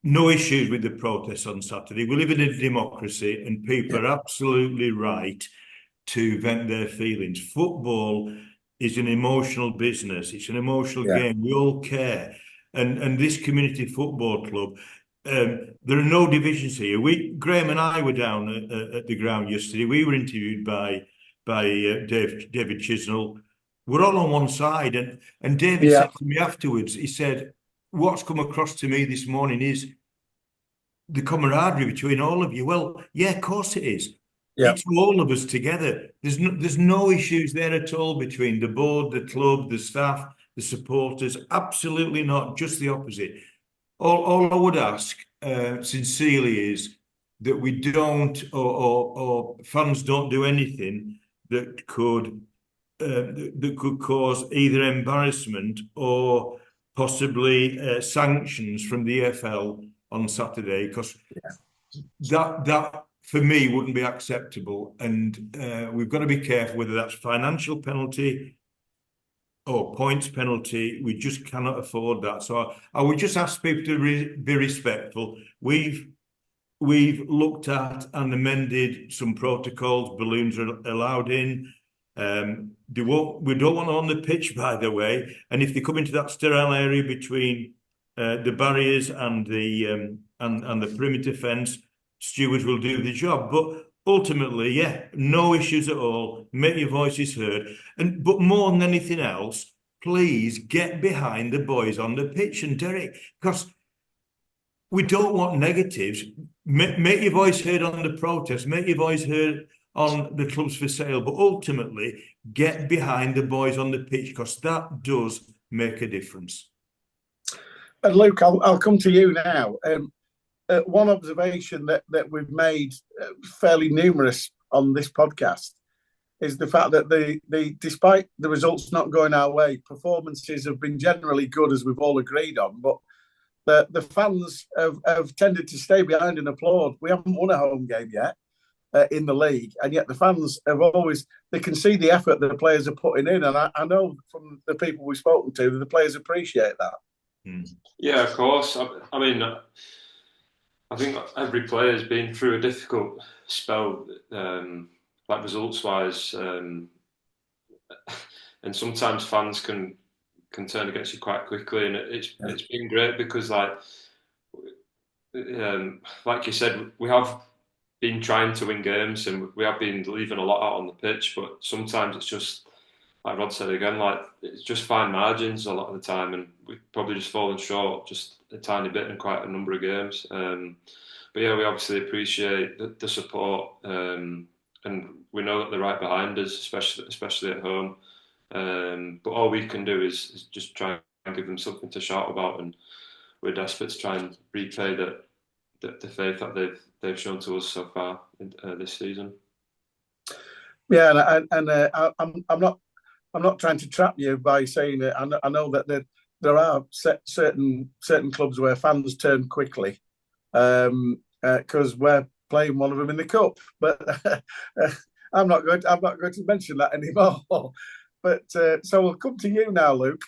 Speaker 2: No issues with the protests on Saturday. We live in a democracy and people are absolutely right to vent their feelings. Football is an emotional business. It's an emotional game. We all care. And this community football club, there are no divisions here. Graham and I were down at the ground yesterday. We were interviewed by David Chisnell. We're all on one side, and David said to me afterwards, he said, "What's come across to me this morning is the camaraderie between all of you." Well, yeah, of course it is. It's all of us together. There's no issues there at all between the board, the club, the staff, the supporters. Absolutely not. Just the opposite. All I would ask sincerely is that we don't, or fans don't do anything that could cause either embarrassment or possibly sanctions from the EFL on Saturday, because that for me wouldn't be acceptable. And we've got to be careful whether that's financial penalty or points penalty. We just cannot afford that. So I would just ask people to be respectful. We've looked at and amended some protocols. Balloons are allowed in. We don't want them on the pitch, by the way. And if they come into that sterile area between the barriers and the perimeter fence, stewards will do the job. But ultimately, no issues at all. Make your voices heard. But more than anything else, please get behind the boys on the pitch. And Derek, because we don't want negatives. Make your voice heard on the protest. Make your voice heard on the clubs for sale. But ultimately, get behind the boys on the pitch, because that does make a difference.
Speaker 1: And Luke, I'll come to you now. One observation that we've made fairly numerous on this podcast is the fact that despite the results not going our way, performances have been generally good, as we've all agreed on. But the fans have tended to stay behind and applaud. We haven't won a home game yet in the league, and yet the fans have they can see the effort that the players are putting in, and I know from the people we've spoken to that the players appreciate that.
Speaker 3: Yeah, of course. I mean, I think every player has been through a difficult spell, like results-wise, and sometimes fans can turn against you quite quickly. And it's been great because, like you said, we have been trying to win games and we have been leaving a lot out on the pitch. But sometimes it's just, like Rod said again, like it's just fine margins a lot of the time, and we've probably just fallen short just a tiny bit in quite a number of games. But yeah, we obviously appreciate the support, and we know that they're right behind us, especially at home. But all we can do is just try and give them something to shout about, and we're desperate to try and repay the faith that they've shown to us so far this season.
Speaker 1: Yeah, and I'm not trying to trap you by saying that. I know that there are certain clubs where fans turn quickly because we're playing one of them in the cup. But I'm not going to mention that anymore. But so we'll come to you now, Luke.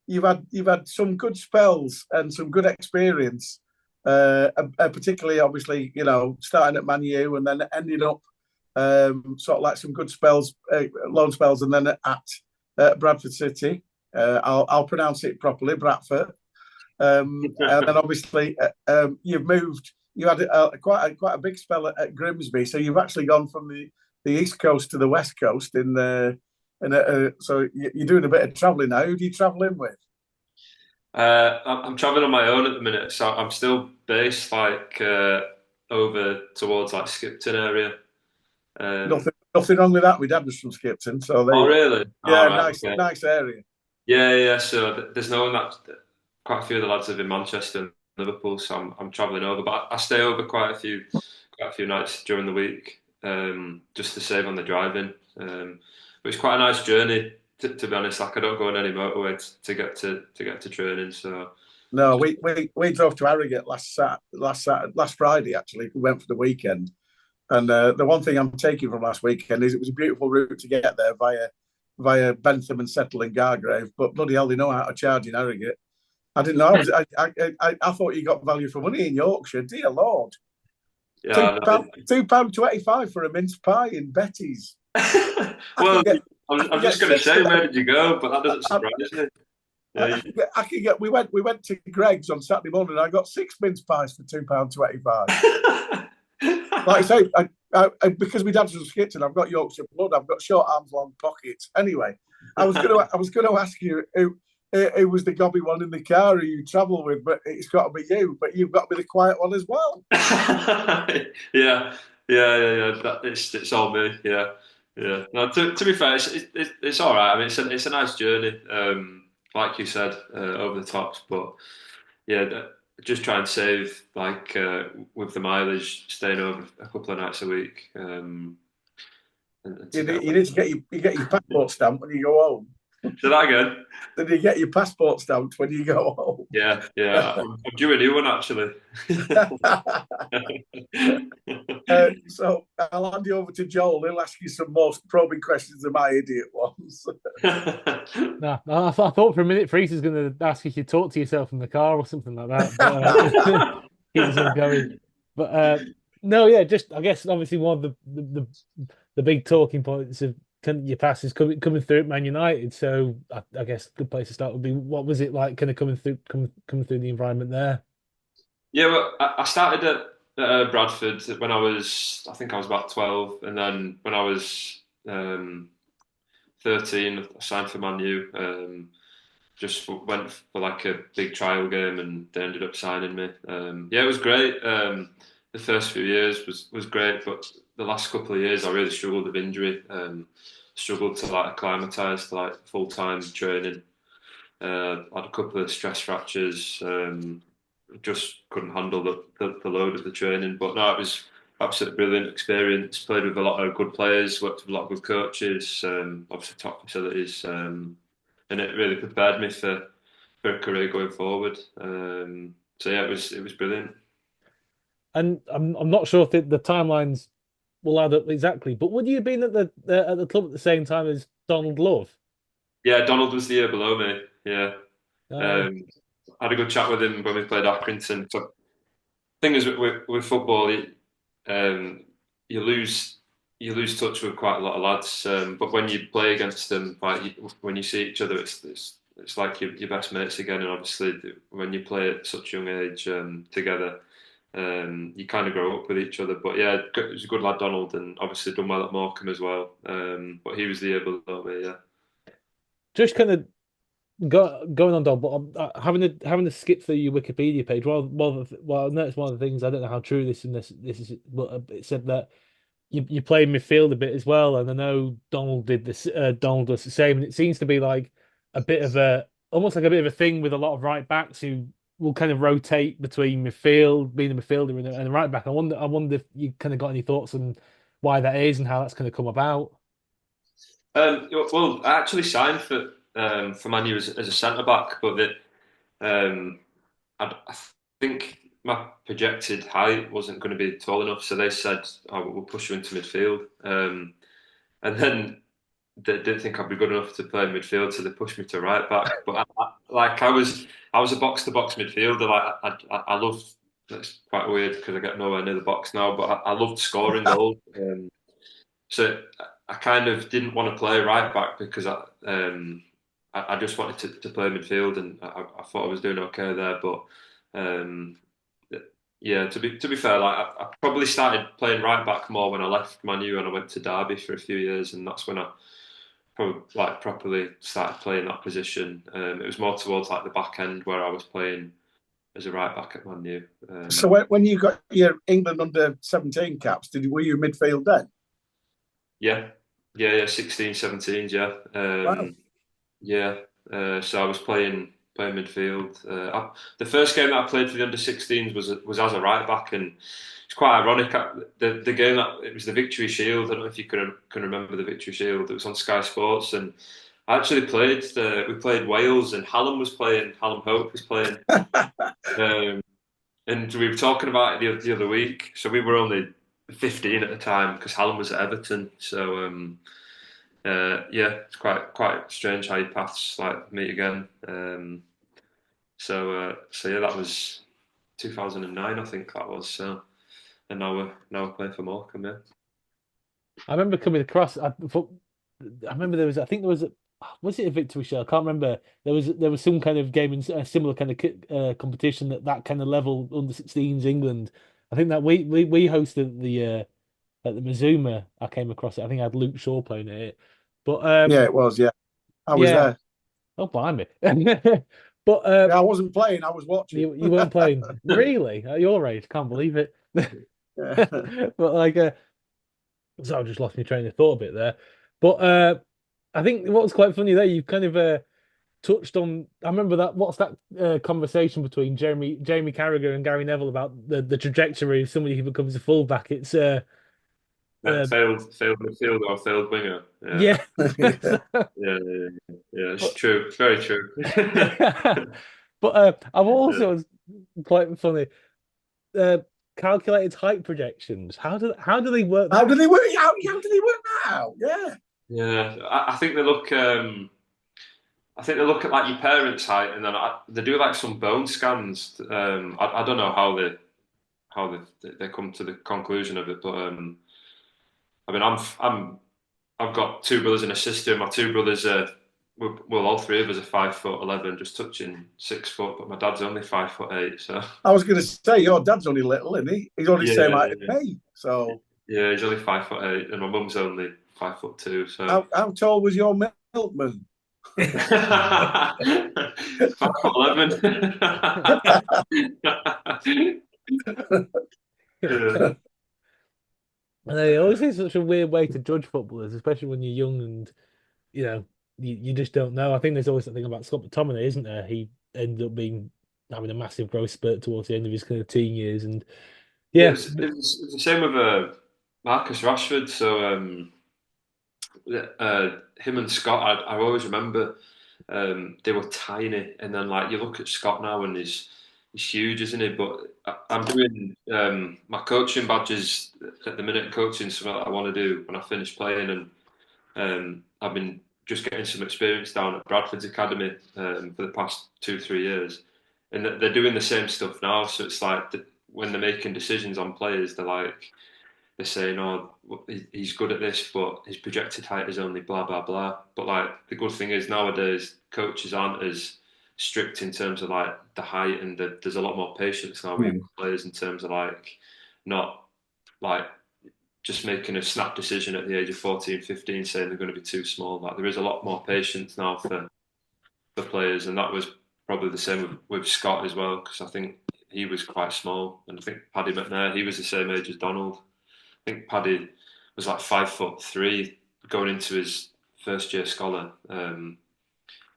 Speaker 1: You've had some good spells and some good experience, particularly obviously, starting at Man U and then ending up sort of like some good spells, loan spells, and then at Bradford City. I'll pronounce it properly, Bradford. And then obviously you've moved. You had quite a big spell at Grimsby, so you've actually gone from the east coast to the west coast so you're doing a bit of travelling now. Who do you travel in with?
Speaker 3: I'm traveling on my own at the minute, so I'm still based like over towards like Skipton area.
Speaker 1: Nothing wrong with that. My dad was from Skipton, so
Speaker 3: Oh, really?
Speaker 1: yeah,
Speaker 3: All right, okay.
Speaker 1: nice area.
Speaker 3: Yeah. So there's no one that quite a few of the lads live in Manchester and Liverpool, so I'm travelling over. But I stay over quite a few nights during the week, just to save on the driving. But it's quite a nice journey, to be honest. Like I don't go on any motorway to get to training. So
Speaker 1: no, we drove to Harrogate last Friday. Actually, we went for the weekend. And the one thing I'm taking from last weekend is it was a beautiful route to get there via Bentham and Settle and Gargrave. But bloody hell, they know how to charge in Harrogate. I didn't know. I thought you got value for money in Yorkshire. Dear Lord,
Speaker 3: yeah,
Speaker 1: £2.25 for a mince pie in Betty's.
Speaker 3: Well, I'm just going to say, where did you go? But that doesn't surprise me. Yeah,
Speaker 1: We went to Greg's on Saturday morning. And I got 6 mince pies for £2.25. Like I say, because my dad's from Skipton, I've got Yorkshire blood. I've got short arms, long pockets. Anyway, I was going to ask you who was the gobby one in the car who you travel with, but it's got to be you. But you've got to be the quiet one as well.
Speaker 3: yeah. It's all me. Yeah. No, to be fair, it's all right. I mean, it's a nice journey. Like you said, over the tops, but yeah. Just try and save, like with the mileage, staying over a couple of nights a week. And
Speaker 1: you need to get your passport stamped when you go home.
Speaker 3: Say that again.
Speaker 1: Did you get your passport stamped when you go home?
Speaker 3: Yeah. I'm due a new one actually.
Speaker 1: So I'll hand you over to Joel. He'll ask you some more probing questions than my idiot ones.
Speaker 4: No, I thought for a minute Freez was going to ask if you talk to yourself in the car or something like that. But, keep us all going. But no, yeah, just I guess obviously one of the big talking points of your past is coming through at Man United. So I guess the place to start would be, what was it like kind of coming through the environment there?
Speaker 3: Yeah, well, I started at Bradford when I think I was about 12, and then when I was 13, I signed for Man U. Just went for like a big trial game, and they ended up signing me. Yeah, it was great. The first few years was great, but the last couple of years I really struggled with injury. Struggled to like acclimatise to like full time training. Had a couple of stress fractures. Just couldn't handle the load of the training. But no, it was absolutely brilliant experience. Played with a lot of good players, worked with a lot of good coaches, obviously top facilities, and it really prepared me for a career going forward. So yeah, it was brilliant.
Speaker 4: And I'm not sure if the timelines will add up exactly, but would you have been at the club at the same time as Donald Love?
Speaker 3: Yeah, Donald was the year below me. Yeah.
Speaker 4: Uh,
Speaker 3: I had a good chat with him when we played Accrington. So, thing is with football, you lose touch with quite a lot of lads. But when you play against them, like when you see each other, it's like your best mates again. And obviously, when you play at such a young age together, you kind of grow up with each other. But yeah, it was a good lad, Donald, and obviously done well at Morecambe as well. But he was the year below me. Yeah.
Speaker 4: just kind of going on, Don, but I'm having to skip through your Wikipedia page. Well, I know it's one of the things. I don't know how true this is, but it said that you play midfield a bit as well, and I know Donald did this. Donald does the same, and it seems to be like a bit of almost like a bit of a thing with a lot of right backs who will kind of rotate between midfield, being a midfielder and a right back. I wonder if you kind of got any thoughts on why that is and how that's going to come about.
Speaker 3: Well, I actually signed for Man U as a centre back, but I think my projected height wasn't going to be tall enough, so they said, "Oh, we'll push you into midfield." And then they didn't think I'd be good enough to play midfield, so they pushed me to right back. But I was a box to box midfielder. Like I loved. It's quite weird because I get nowhere near the box now, but I loved scoring goals. so I kind of didn't want to play right back because I just wanted to play midfield, and I thought I was doing okay there. But um, yeah, to be fair, like I probably started playing right back more when I left Man U and I went to Derby for a few years, and that's when I probably like properly started playing that position. It was more towards like the back end where I was playing as a right back at Man U.
Speaker 1: So when you got your England under-17 caps, were you midfield then?
Speaker 3: Yeah, yeah, 16, 17, yeah.
Speaker 1: Wow.
Speaker 3: Yeah, so I was playing midfield. The first game that I played for the under-16s was as a right back, and it's quite ironic. The game that it was the Victory Shield. I don't know if you can remember the Victory Shield. It was on Sky Sports, and I actually played. We played Wales, and Hallam was playing. Hallam Hope was playing, and we were talking about it the other week. So we were only 15 at the time because Hallam was at Everton. So. Yeah, it's quite strange how your paths like meet again. So yeah, that was 2009, I think that was. So and now we're playing for Morecambe. Yeah.
Speaker 4: I remember coming across. I remember there was. I think there was. Was it a victory show? I can't remember. There was some kind of game in a similar kind of competition that kind of level under 16s England. I think that we hosted the at the Mazuma. I came across it. I think I had Luke Shaw playing it. But
Speaker 1: Yeah, it was. Yeah, I was
Speaker 4: yeah.
Speaker 1: there.
Speaker 4: Oh, blimey. But
Speaker 1: Yeah, I wasn't playing. I was watching.
Speaker 4: you weren't playing really at your age. Can't believe it.
Speaker 1: Yeah.
Speaker 4: But like, so I just lost my train of thought a bit there. But I think what was quite funny there, you kind of touched on. I remember that. What's that conversation between Jamie Carragher and Gary Neville about the trajectory of somebody who becomes a fullback? It's
Speaker 3: Failed midfielder or failed winger. Yeah,
Speaker 4: yeah.
Speaker 3: yeah. It's
Speaker 4: But
Speaker 3: true. It's very true.
Speaker 4: but I've also quite funny. Uh, calculated height projections. How do they work
Speaker 1: How
Speaker 4: that
Speaker 1: do
Speaker 4: out?
Speaker 1: they work? How do they work that out? Yeah.
Speaker 3: Yeah, I think they look. I think they look at like your parents' height, and then they do like some bone scans. I don't know how they come to the conclusion of it, but I mean, I've got two brothers and a sister. My two brothers are well, all three of us are 5'11", just touching 6 foot, but my dad's only 5'8". So
Speaker 1: I was going to say your dad's only little, isn't he? He's only the same height
Speaker 3: yeah,
Speaker 1: as me. So
Speaker 3: yeah, he's only 5'8", and my mum's only 5'2". So
Speaker 1: how tall was your milkman?
Speaker 3: 5'11". Yeah.
Speaker 4: And they always say such a weird way to judge footballers, especially when you're young and you know you just don't know. I think there's always something about Scott McTominay, isn't there? He ended up having a massive growth spurt towards the end of his kind of teen years, and
Speaker 3: Yeah,
Speaker 4: yeah,
Speaker 3: it was the same with Marcus Rashford. So him and Scott, I always remember they were tiny, and then like you look at Scott now and he's huge, isn't he? But I'm doing my coaching badges at the minute, coaching something that I want to do when I finish playing, and I've been just getting some experience down at Bradford's Academy for the past 2-3 years, and they're doing the same stuff now. So it's like when they're making decisions on players, they're saying, "Oh, he's good at this, but his projected height is only blah blah blah." But like the good thing is nowadays, coaches aren't as strict in terms of like the height, and there's a lot more patience now with young players in terms of like not like just making a snap decision at the age of 14, 15, saying they're going to be too small. Like there is a lot more patience now for players, and that was probably the same with Scott as well, because I think he was quite small, and I think Paddy McNair, he was the same age as Donald. I think Paddy was like 5'3" going into his first year scholar, and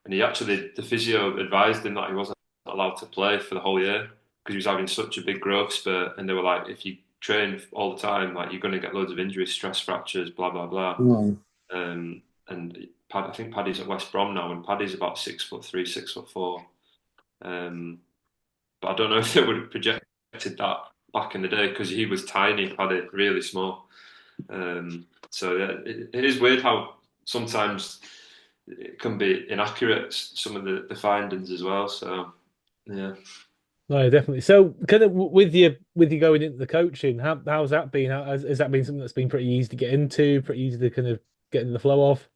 Speaker 3: he actually the physio advised him that he wasn't allowed to play for the whole year because he was having such a big growth spurt, and they were like, if you train all the time, like you're going to get loads of injuries, stress fractures, blah blah blah. And I think Paddy's at West Brom now, and Paddy's about 6'3", 6'4". But I don't know if they would have projected that back in the day because he was tiny, Paddy, really small. So yeah, it is weird how sometimes it can be inaccurate, some of the findings as well. So yeah.
Speaker 4: No, definitely. So, kind of with you going into the coaching, how's that been? Has that been something that's been pretty easy to get into, pretty easy to kind of get in the flow of?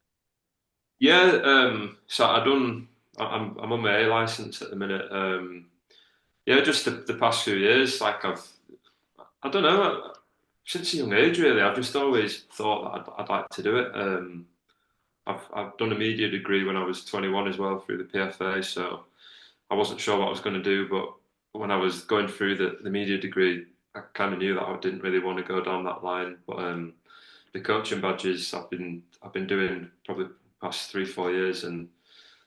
Speaker 3: Yeah, so I'm on my A license at the minute. Yeah, just the past few years, like I don't know, since a young age really, I've just always thought that I'd like to do it. I've done a media degree when I was 21 as well through the PFA, so I wasn't sure what I was going to do, but when I was going through the media degree, I kind of knew that I didn't really want to go down that line. But the coaching badges I've been doing probably the past 3 4 years, and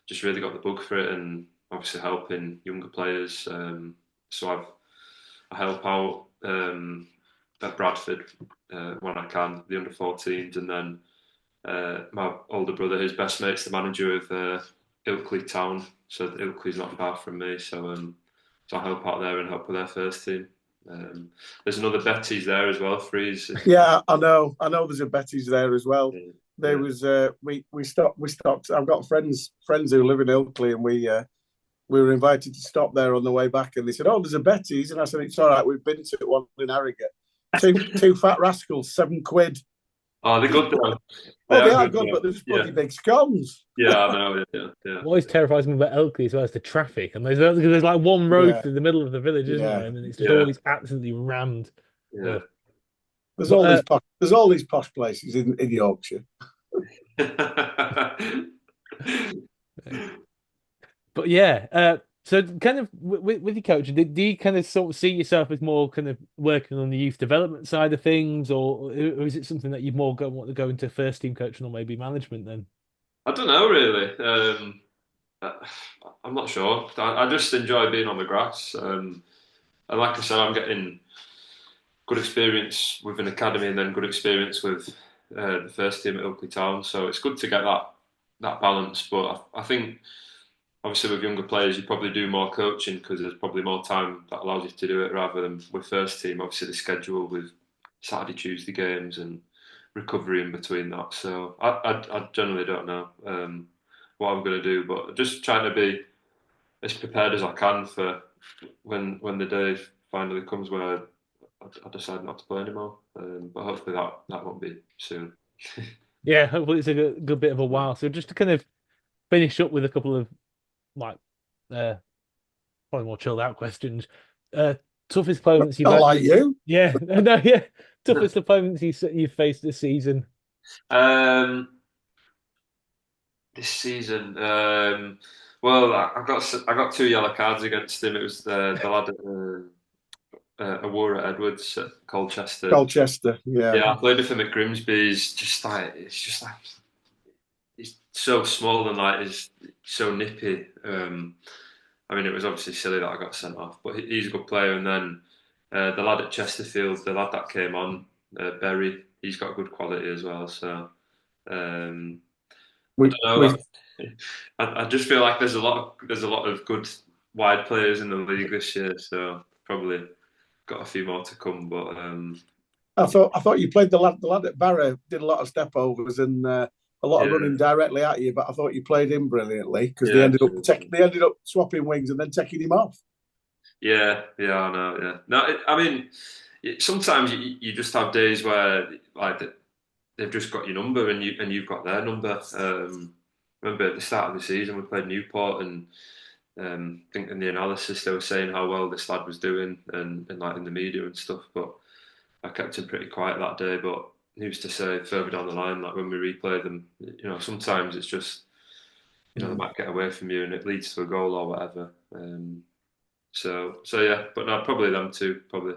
Speaker 3: just really got the bug for it, and obviously helping younger players. So I help out at Bradford when I can, the under 14s, and then my older brother, his best mate's the manager of Ilkley Town, so Ilkley's not far from me. So I help out there and help with their first team. There's another Betty's there as well, Freeze.
Speaker 1: Yeah, I know. I know. There's a Betty's there as well.
Speaker 3: Yeah,
Speaker 1: There was we stopped. We stopped. I've got friends who live in Ilkley, and we were invited to stop there on the way back, and they said, "Oh, there's a Betty's," and I said, "It's all right. We've been to one in Harrogate. Two fat rascals, £7."
Speaker 3: oh, they're good though.
Speaker 1: Oh, they are
Speaker 3: Good.
Speaker 1: good,
Speaker 3: Yeah,
Speaker 1: but there's
Speaker 3: yeah,
Speaker 1: bloody big scones.
Speaker 3: yeah. I know. Yeah, yeah,
Speaker 4: What always terrifies me about Elkley as well is the traffic, and there's like one road
Speaker 1: Yeah,
Speaker 4: through the middle of the village, isn't
Speaker 1: yeah,
Speaker 4: there? And it's just
Speaker 3: yeah,
Speaker 4: always absolutely rammed.
Speaker 3: yeah.
Speaker 4: Ugh. But
Speaker 1: there's all these posh places in Yorkshire.
Speaker 4: but yeah, so kind of with your coaching, do you kind of sort of see yourself as more kind of working on the youth development side of things, or is it something that you'd more want to go into first team coaching or maybe management then?
Speaker 3: I don't know really. Uh, I'm not sure. I just enjoy being on the grass. And like I said, I'm getting good experience with an academy and then good experience with the first team at Ilkley Town. So it's good to get that balance. But I think obviously with younger players, you probably do more coaching because there's probably more time that allows you to do it rather than with first team. Obviously the schedule with Saturday, Tuesday games and recovery in between that. So I generally don't know what I'm going to do, but just trying to be as prepared as I can for when the day finally comes where I decide not to play anymore. But hopefully that won't be soon.
Speaker 4: Yeah, hopefully it's a good bit of a while. So just to kind of finish up with a couple of like uh probably more chilled out questions. Uh toughest opponents you've
Speaker 1: Not
Speaker 4: had
Speaker 1: like you.
Speaker 4: yeah, no, yeah. Toughest opponents you've faced this season.
Speaker 3: um, this season, well, I got 2 yellow cards against him. It was the lad at Aurora Edwards at Colchester.
Speaker 1: Colchester, yeah.
Speaker 3: Yeah, I played with him at Grimsby. It's just like he's so small and like he's so nippy. I mean, it was obviously silly that I got sent off, but he's a good player. And then the lad at Chesterfield, the lad that came on, Berry, he's got good quality as well. So um, I
Speaker 1: We
Speaker 3: don't know.
Speaker 1: we
Speaker 3: I just feel like there's a lot of good wide players in the league this year. So probably got a few more to come. But
Speaker 1: I thought you played the lad at Barrow did a lot of step overs and a lot of
Speaker 3: yeah,
Speaker 1: running directly at you, but I thought you played him brilliantly because
Speaker 3: yeah,
Speaker 1: they ended up swapping wings and then taking him off.
Speaker 3: yeah. I know. Yeah. No, I mean, sometimes you just have days where like they've just got your number and you've got their number. Remember at the start of the season we played Newport and I think in the analysis they were saying how well this lad was doing and like in the media and stuff, but I kept him pretty quiet that day. But who's to say further down the line, like when we replay them, sometimes it's just they might get away from you and it leads to a goal or whatever. So yeah, but no, probably them two, probably.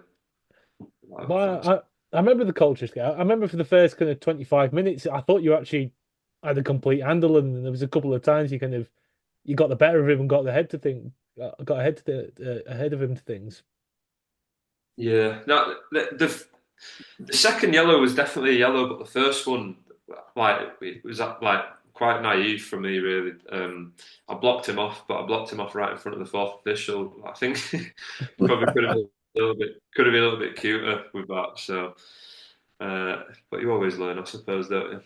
Speaker 4: Well, I remember the culture scale. I remember for the first kind of 25 minutes, I thought you actually had a complete handle, and there was a couple of times you got the better of him and got the head to thing, got ahead to ahead of him to things.
Speaker 3: Yeah, no, the second yellow was definitely a yellow, but the first one, like, it was like quite naive for me, really. I blocked him off, but I blocked him off right in front of the fourth official. I think probably could have been a little bit cuter with that. So, but you always learn, I suppose, don't you?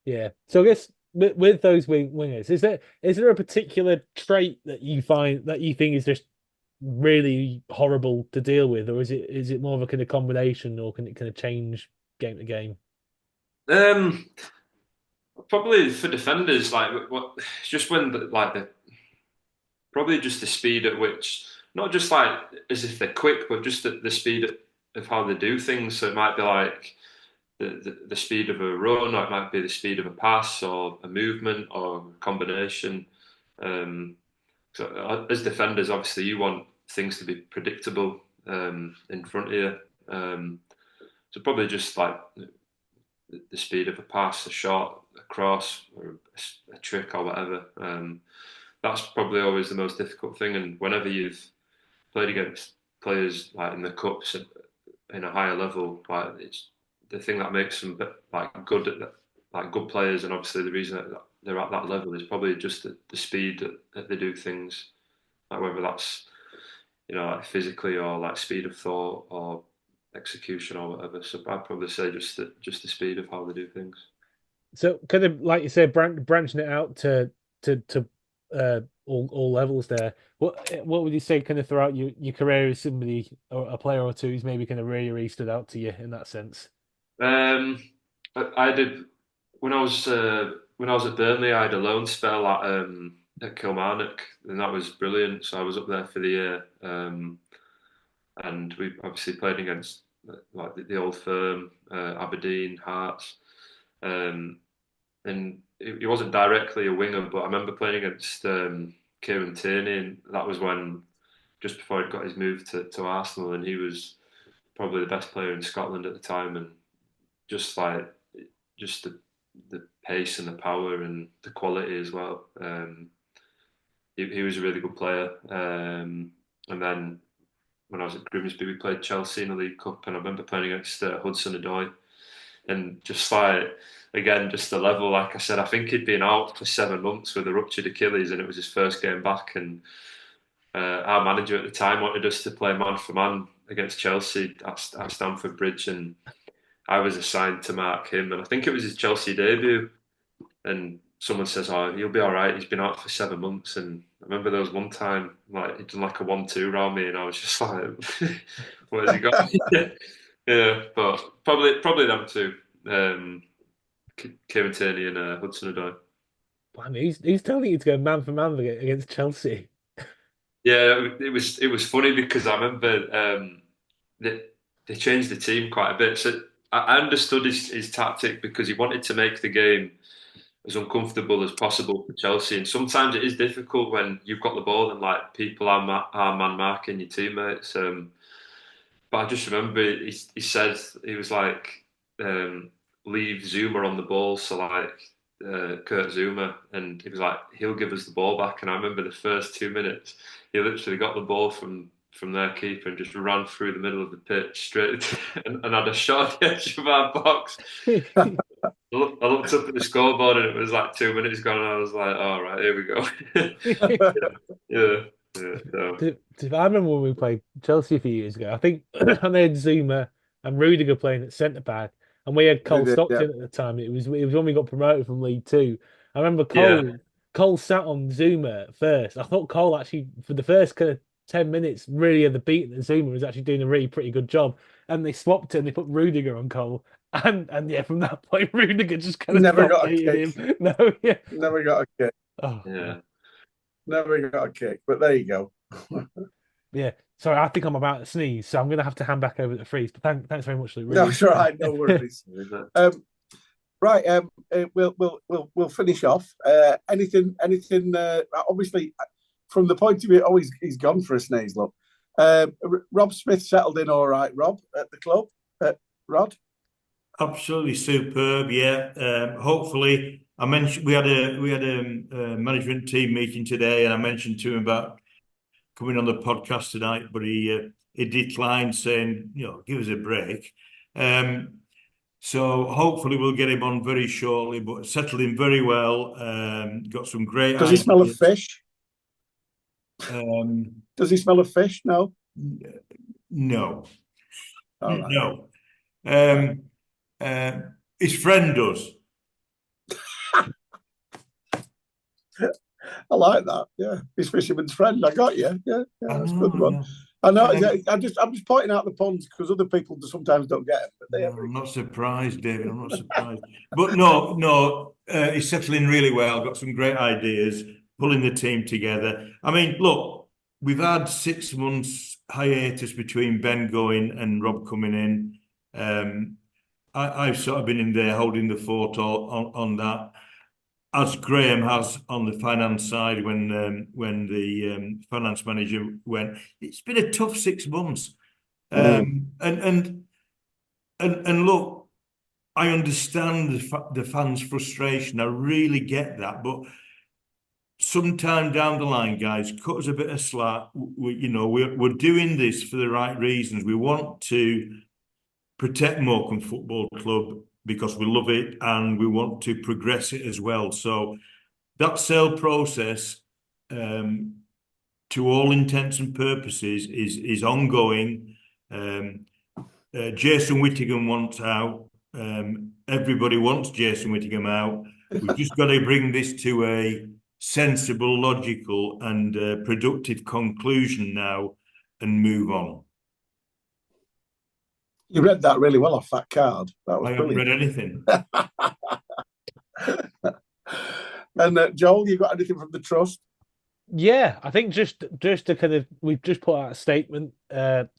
Speaker 4: Yeah. So I guess with those wingers, is there a particular trait that you find that you think is just really horrible to deal with, or is it more of a kind of combination, or can it kind of change game to game?
Speaker 3: Um, Probably for defenders, like what, it's just when the probably just the speed at which, not just like as if they're quick, but just the speed of how they do things. So it might be like the speed of a run, or it might be the speed of a pass, or a movement, or a combination. Um, so as defenders, obviously, you want things to be predictable in front of you. So probably just like the speed of a pass, a shot, a cross, or a trick, or whatever. That's probably always the most difficult thing. And whenever you've played against players like in the cups in a higher level, like it's the thing that makes them like good like good players, and obviously the reason that they're at that level is probably just the speed that they do things, like whether that's like physically, or like speed of thought, or execution, or whatever. So I'd probably say just the speed of how they do things.
Speaker 4: So kind of like you said, branching it out to all levels there. What would you say kind of throughout your career is somebody or a player or two who's maybe kind of really stood out to you in that sense?
Speaker 3: Um, I did when I was at Burnley. I had a loan spell at Kilmarnock, and that was brilliant. So I was up there for the year, and we obviously played against like the old firm, Aberdeen, Hearts, um, and he wasn't directly a winger, but I remember playing against Kieran Tierney, and that was when just before he got his move to Arsenal, and he was probably the best player in Scotland at the time, and just like just the pace and the power and the quality as well. He was a really good player. And then when I was at Grimsby, we played Chelsea in the League Cup, and I remember playing against Hudson Odoi, and just like again, just the level. Like I said, I think he'd been out for 7 months with a ruptured Achilles, and it was his first game back. And our manager at the time wanted us to play man for man against Chelsea at Stamford Bridge, and I was assigned to mark him, and I think it was his Chelsea debut. And someone says, "Oh, he'll be all right. He's been out for 7 months." And I remember there was one time, like he done like a 1-2 around me, and I was just like, "Where's he got?" Yeah, but probably them two, Kieran Tierney and Hudson Odoi.
Speaker 4: I mean, he's telling you to go man for man against Chelsea.
Speaker 3: Yeah, it was funny because I remember they changed the team quite a bit. So I understood his tactic because he wanted to make the game as uncomfortable as possible for Chelsea. And sometimes it is difficult when you've got the ball and like people are man marking your teammates. But I just remember he said he was like leave Zuma on the ball, so like Kurt Zuma, and he was like he'll give us the ball back. And I remember the first 2 minutes, he literally got the ball from their keeper and just ran through the middle of the pitch straight and had a shot at the edge of our box. I looked up at the scoreboard and it was like 2 minutes gone, and I was like, "All right, here we go." Yeah, yeah. So.
Speaker 4: I remember when we played Chelsea a few years ago. I think and they had Zuma and Rudiger playing at centre back, and we had
Speaker 1: They
Speaker 4: Cole
Speaker 1: did, yeah.
Speaker 4: Stockton at the time. It was when we got promoted from League Two. I remember
Speaker 3: Yeah,
Speaker 4: Cole sat on Zuma at first. I thought Cole actually for the first kind of 10 minutes really had the beat that Zuma was actually doing a really pretty good job, and they swapped it and they put Rudiger on Cole. And yeah, from that point, Rudiger just kind of
Speaker 1: Never
Speaker 4: stopped
Speaker 1: got a
Speaker 4: beating
Speaker 1: kick.
Speaker 4: him. No, yeah.
Speaker 1: Never got a kick.
Speaker 4: Oh,
Speaker 3: yeah.
Speaker 1: Never got a kick. But there you go.
Speaker 4: yeah. Sorry, I think I'm about to sneeze, so I'm going to have to hand back over to Freeze. But thanks very much, Luke.
Speaker 1: No,
Speaker 4: Really.
Speaker 1: it's all right. No worries. Right. We'll finish off. Anything? Obviously, from the point of view, he's gone for a sneeze. Look, Rob Smith settled in all right. Rob at the club. Rod.
Speaker 2: Absolutely superb. Yeah. Hopefully, I mentioned we had a management team meeting today, and I mentioned to him about coming on the podcast tonight, but he declined, saying, give us a break. So hopefully we'll get him on very shortly, but settled in very well. Got some great
Speaker 1: Does he
Speaker 2: ideas.
Speaker 1: smell of fish? Does he smell of fish? No.
Speaker 2: No.
Speaker 1: Right.
Speaker 2: No. His friend does.
Speaker 1: I like that. Yeah, his fisherman's friend. I got you. Yeah,
Speaker 2: I
Speaker 1: that's a
Speaker 2: know,
Speaker 1: good one.
Speaker 2: yeah.
Speaker 1: I know. Yeah, I'm just pointing out the puns because other people sometimes don't get them. But they
Speaker 2: No, I'm not surprised, David. I'm not surprised. But no, he's settling really well. Got some great ideas, pulling the team together. I mean, look, we've had 6 months hiatus between Ben going and Rob coming in. I've sort of been in there holding the fort on that, as Graham has on the finance side when the finance manager went. It's been a tough 6 months. And look, I understand the fans' frustration. I really get that. But sometime down the line, guys, cut us a bit of slack. We're doing this for the right reasons. We want to protect Morecambe Football Club because we love it and we want to progress it as well. So that sale process, to all intents and purposes, is ongoing. Jason Whittingham wants out. Everybody wants Jason Whittingham out. We've just got to bring this to a sensible, logical, and productive conclusion now and move on.
Speaker 1: You read that really well off that card. That was
Speaker 2: I haven't
Speaker 1: brilliant.
Speaker 2: read anything.
Speaker 1: And Joel, you got anything from the trust?
Speaker 4: Yeah, I think just to kind of we've just put out a statement,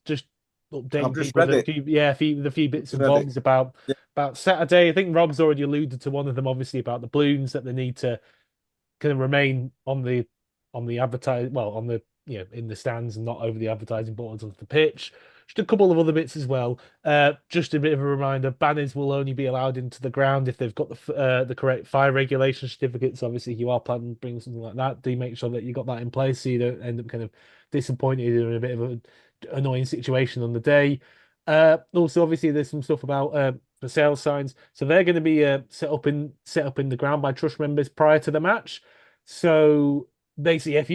Speaker 4: just updating
Speaker 1: I've just
Speaker 4: people
Speaker 1: read it.
Speaker 4: the few bits and
Speaker 1: Read it.
Speaker 4: bobs about Saturday. I think Rob's already alluded to one of them, obviously about the balloons that they need to kind of remain on the on the in the stands and not over the advertising boards of the pitch. Just a couple of other bits as well. Just a bit of a reminder: banners will only be allowed into the ground if they've got the correct fire regulation certificates. Obviously, if you are planning to bring something like that, do make sure that you got that in place so you don't end up kind of disappointed or in a bit of an annoying situation on the day. Also, obviously, there's some stuff about the sales signs, so they're going to be set up in the ground by trust members prior to the match. So basically, if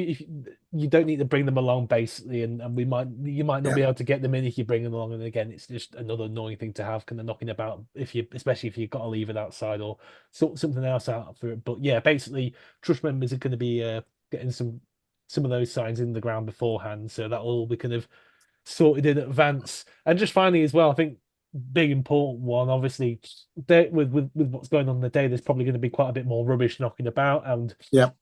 Speaker 4: you don't need to bring them along, basically, and you might not be able to get them in if you bring them along. And again, it's just another annoying thing to have, kind of knocking about especially if you've got to leave it outside or something else out for it. But yeah, basically, trust members are going to be getting some of those signs in the ground beforehand, so that will all be kind of sorted in advance. And just finally, as well, I think big important one, obviously, with what's going on in the day, there's probably going to be quite a bit more rubbish knocking about. And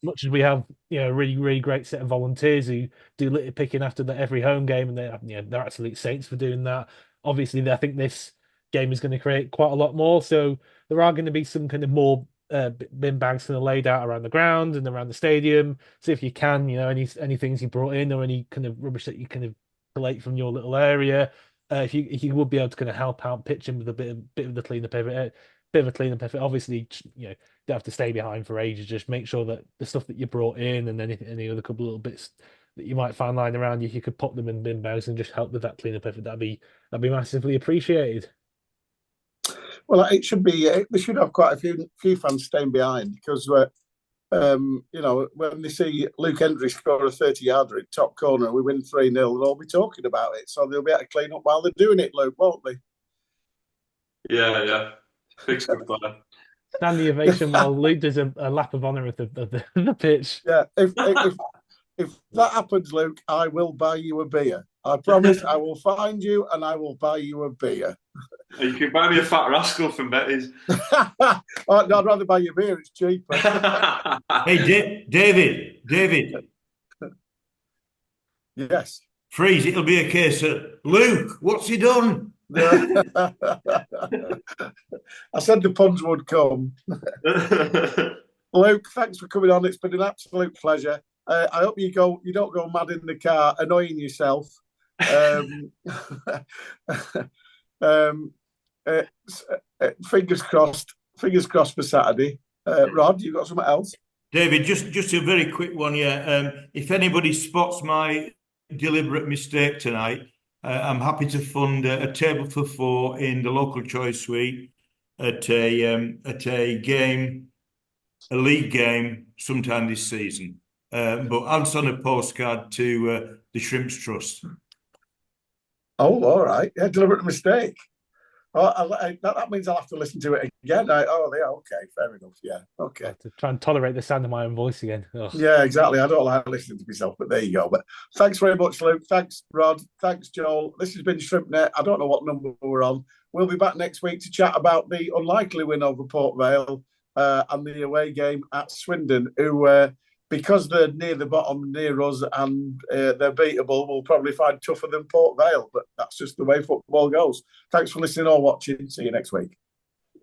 Speaker 4: much as we have a really really great set of volunteers who do litter picking after every home game, and they're absolute saints for doing that. Obviously, I think this game is going to create quite a lot more. So there are going to be some kind of more bin bags kind of laid out around the ground and around the stadium. So if you can, any things you brought in or any kind of rubbish that you kind of collate from your little area, if you would be able to kind of help out pitching with a bit of the cleanup effort, obviously, you don't have to stay behind for ages. Just make sure that the stuff that you brought in and any other couple of little bits that you might find lying around you could pop them in bin bags and just help with that cleanup effort. That'd be massively appreciated.
Speaker 1: Well, it should be. They should have quite a few fans staying behind because when they see Luke Hendrie score a 30-yarder in top corner, we win 3-0, they'll all be talking about it. So they'll be able to clean up while they're doing it, Luke, won't they?
Speaker 3: Yeah. Big stuff there.
Speaker 4: Standing ovation while Luke does a lap of honour of the pitch.
Speaker 1: Yeah, if that happens, Luke, I will buy you a beer. I promise I will find you and I will buy you a beer.
Speaker 3: You can buy me a fat rascal from Betty's.
Speaker 1: No, I'd rather buy you a beer, it's cheaper.
Speaker 2: Hey, David.
Speaker 1: Yes.
Speaker 2: Freeze, it'll be a case of, Luke, what's he done?
Speaker 1: I said the puns would come. Luke, thanks for coming on. It's been an absolute pleasure. I hope you don't go mad in the car, annoying yourself. Fingers crossed for Saturday. Rod, you got something else?
Speaker 2: David, just a very quick one, yeah. If anybody spots my deliberate mistake tonight, I'm happy to fund a table for 4 in the local choice suite at a league game sometime this season. But answer on a postcard to the Shrimps Trust.
Speaker 1: Oh, all right. Yeah, deliberate mistake. That means I'll have to listen to it again. Yeah, okay, fair enough. Yeah, okay.
Speaker 4: To try and tolerate the sound of my own voice again. Ugh.
Speaker 1: Yeah, exactly. I don't like listening to myself, but there you go. But thanks very much, Luke. Thanks, Rod. Thanks, Joel. This has been ShrimpNet. I don't know what number we're on. We'll be back next week to chat about the unlikely win over Port Vale and the away game at Swindon, who, because they're near the bottom, near us, and they're beatable, will probably find tougher than Port Vale. But that's just the way football goes. Thanks for listening or watching. See you next week.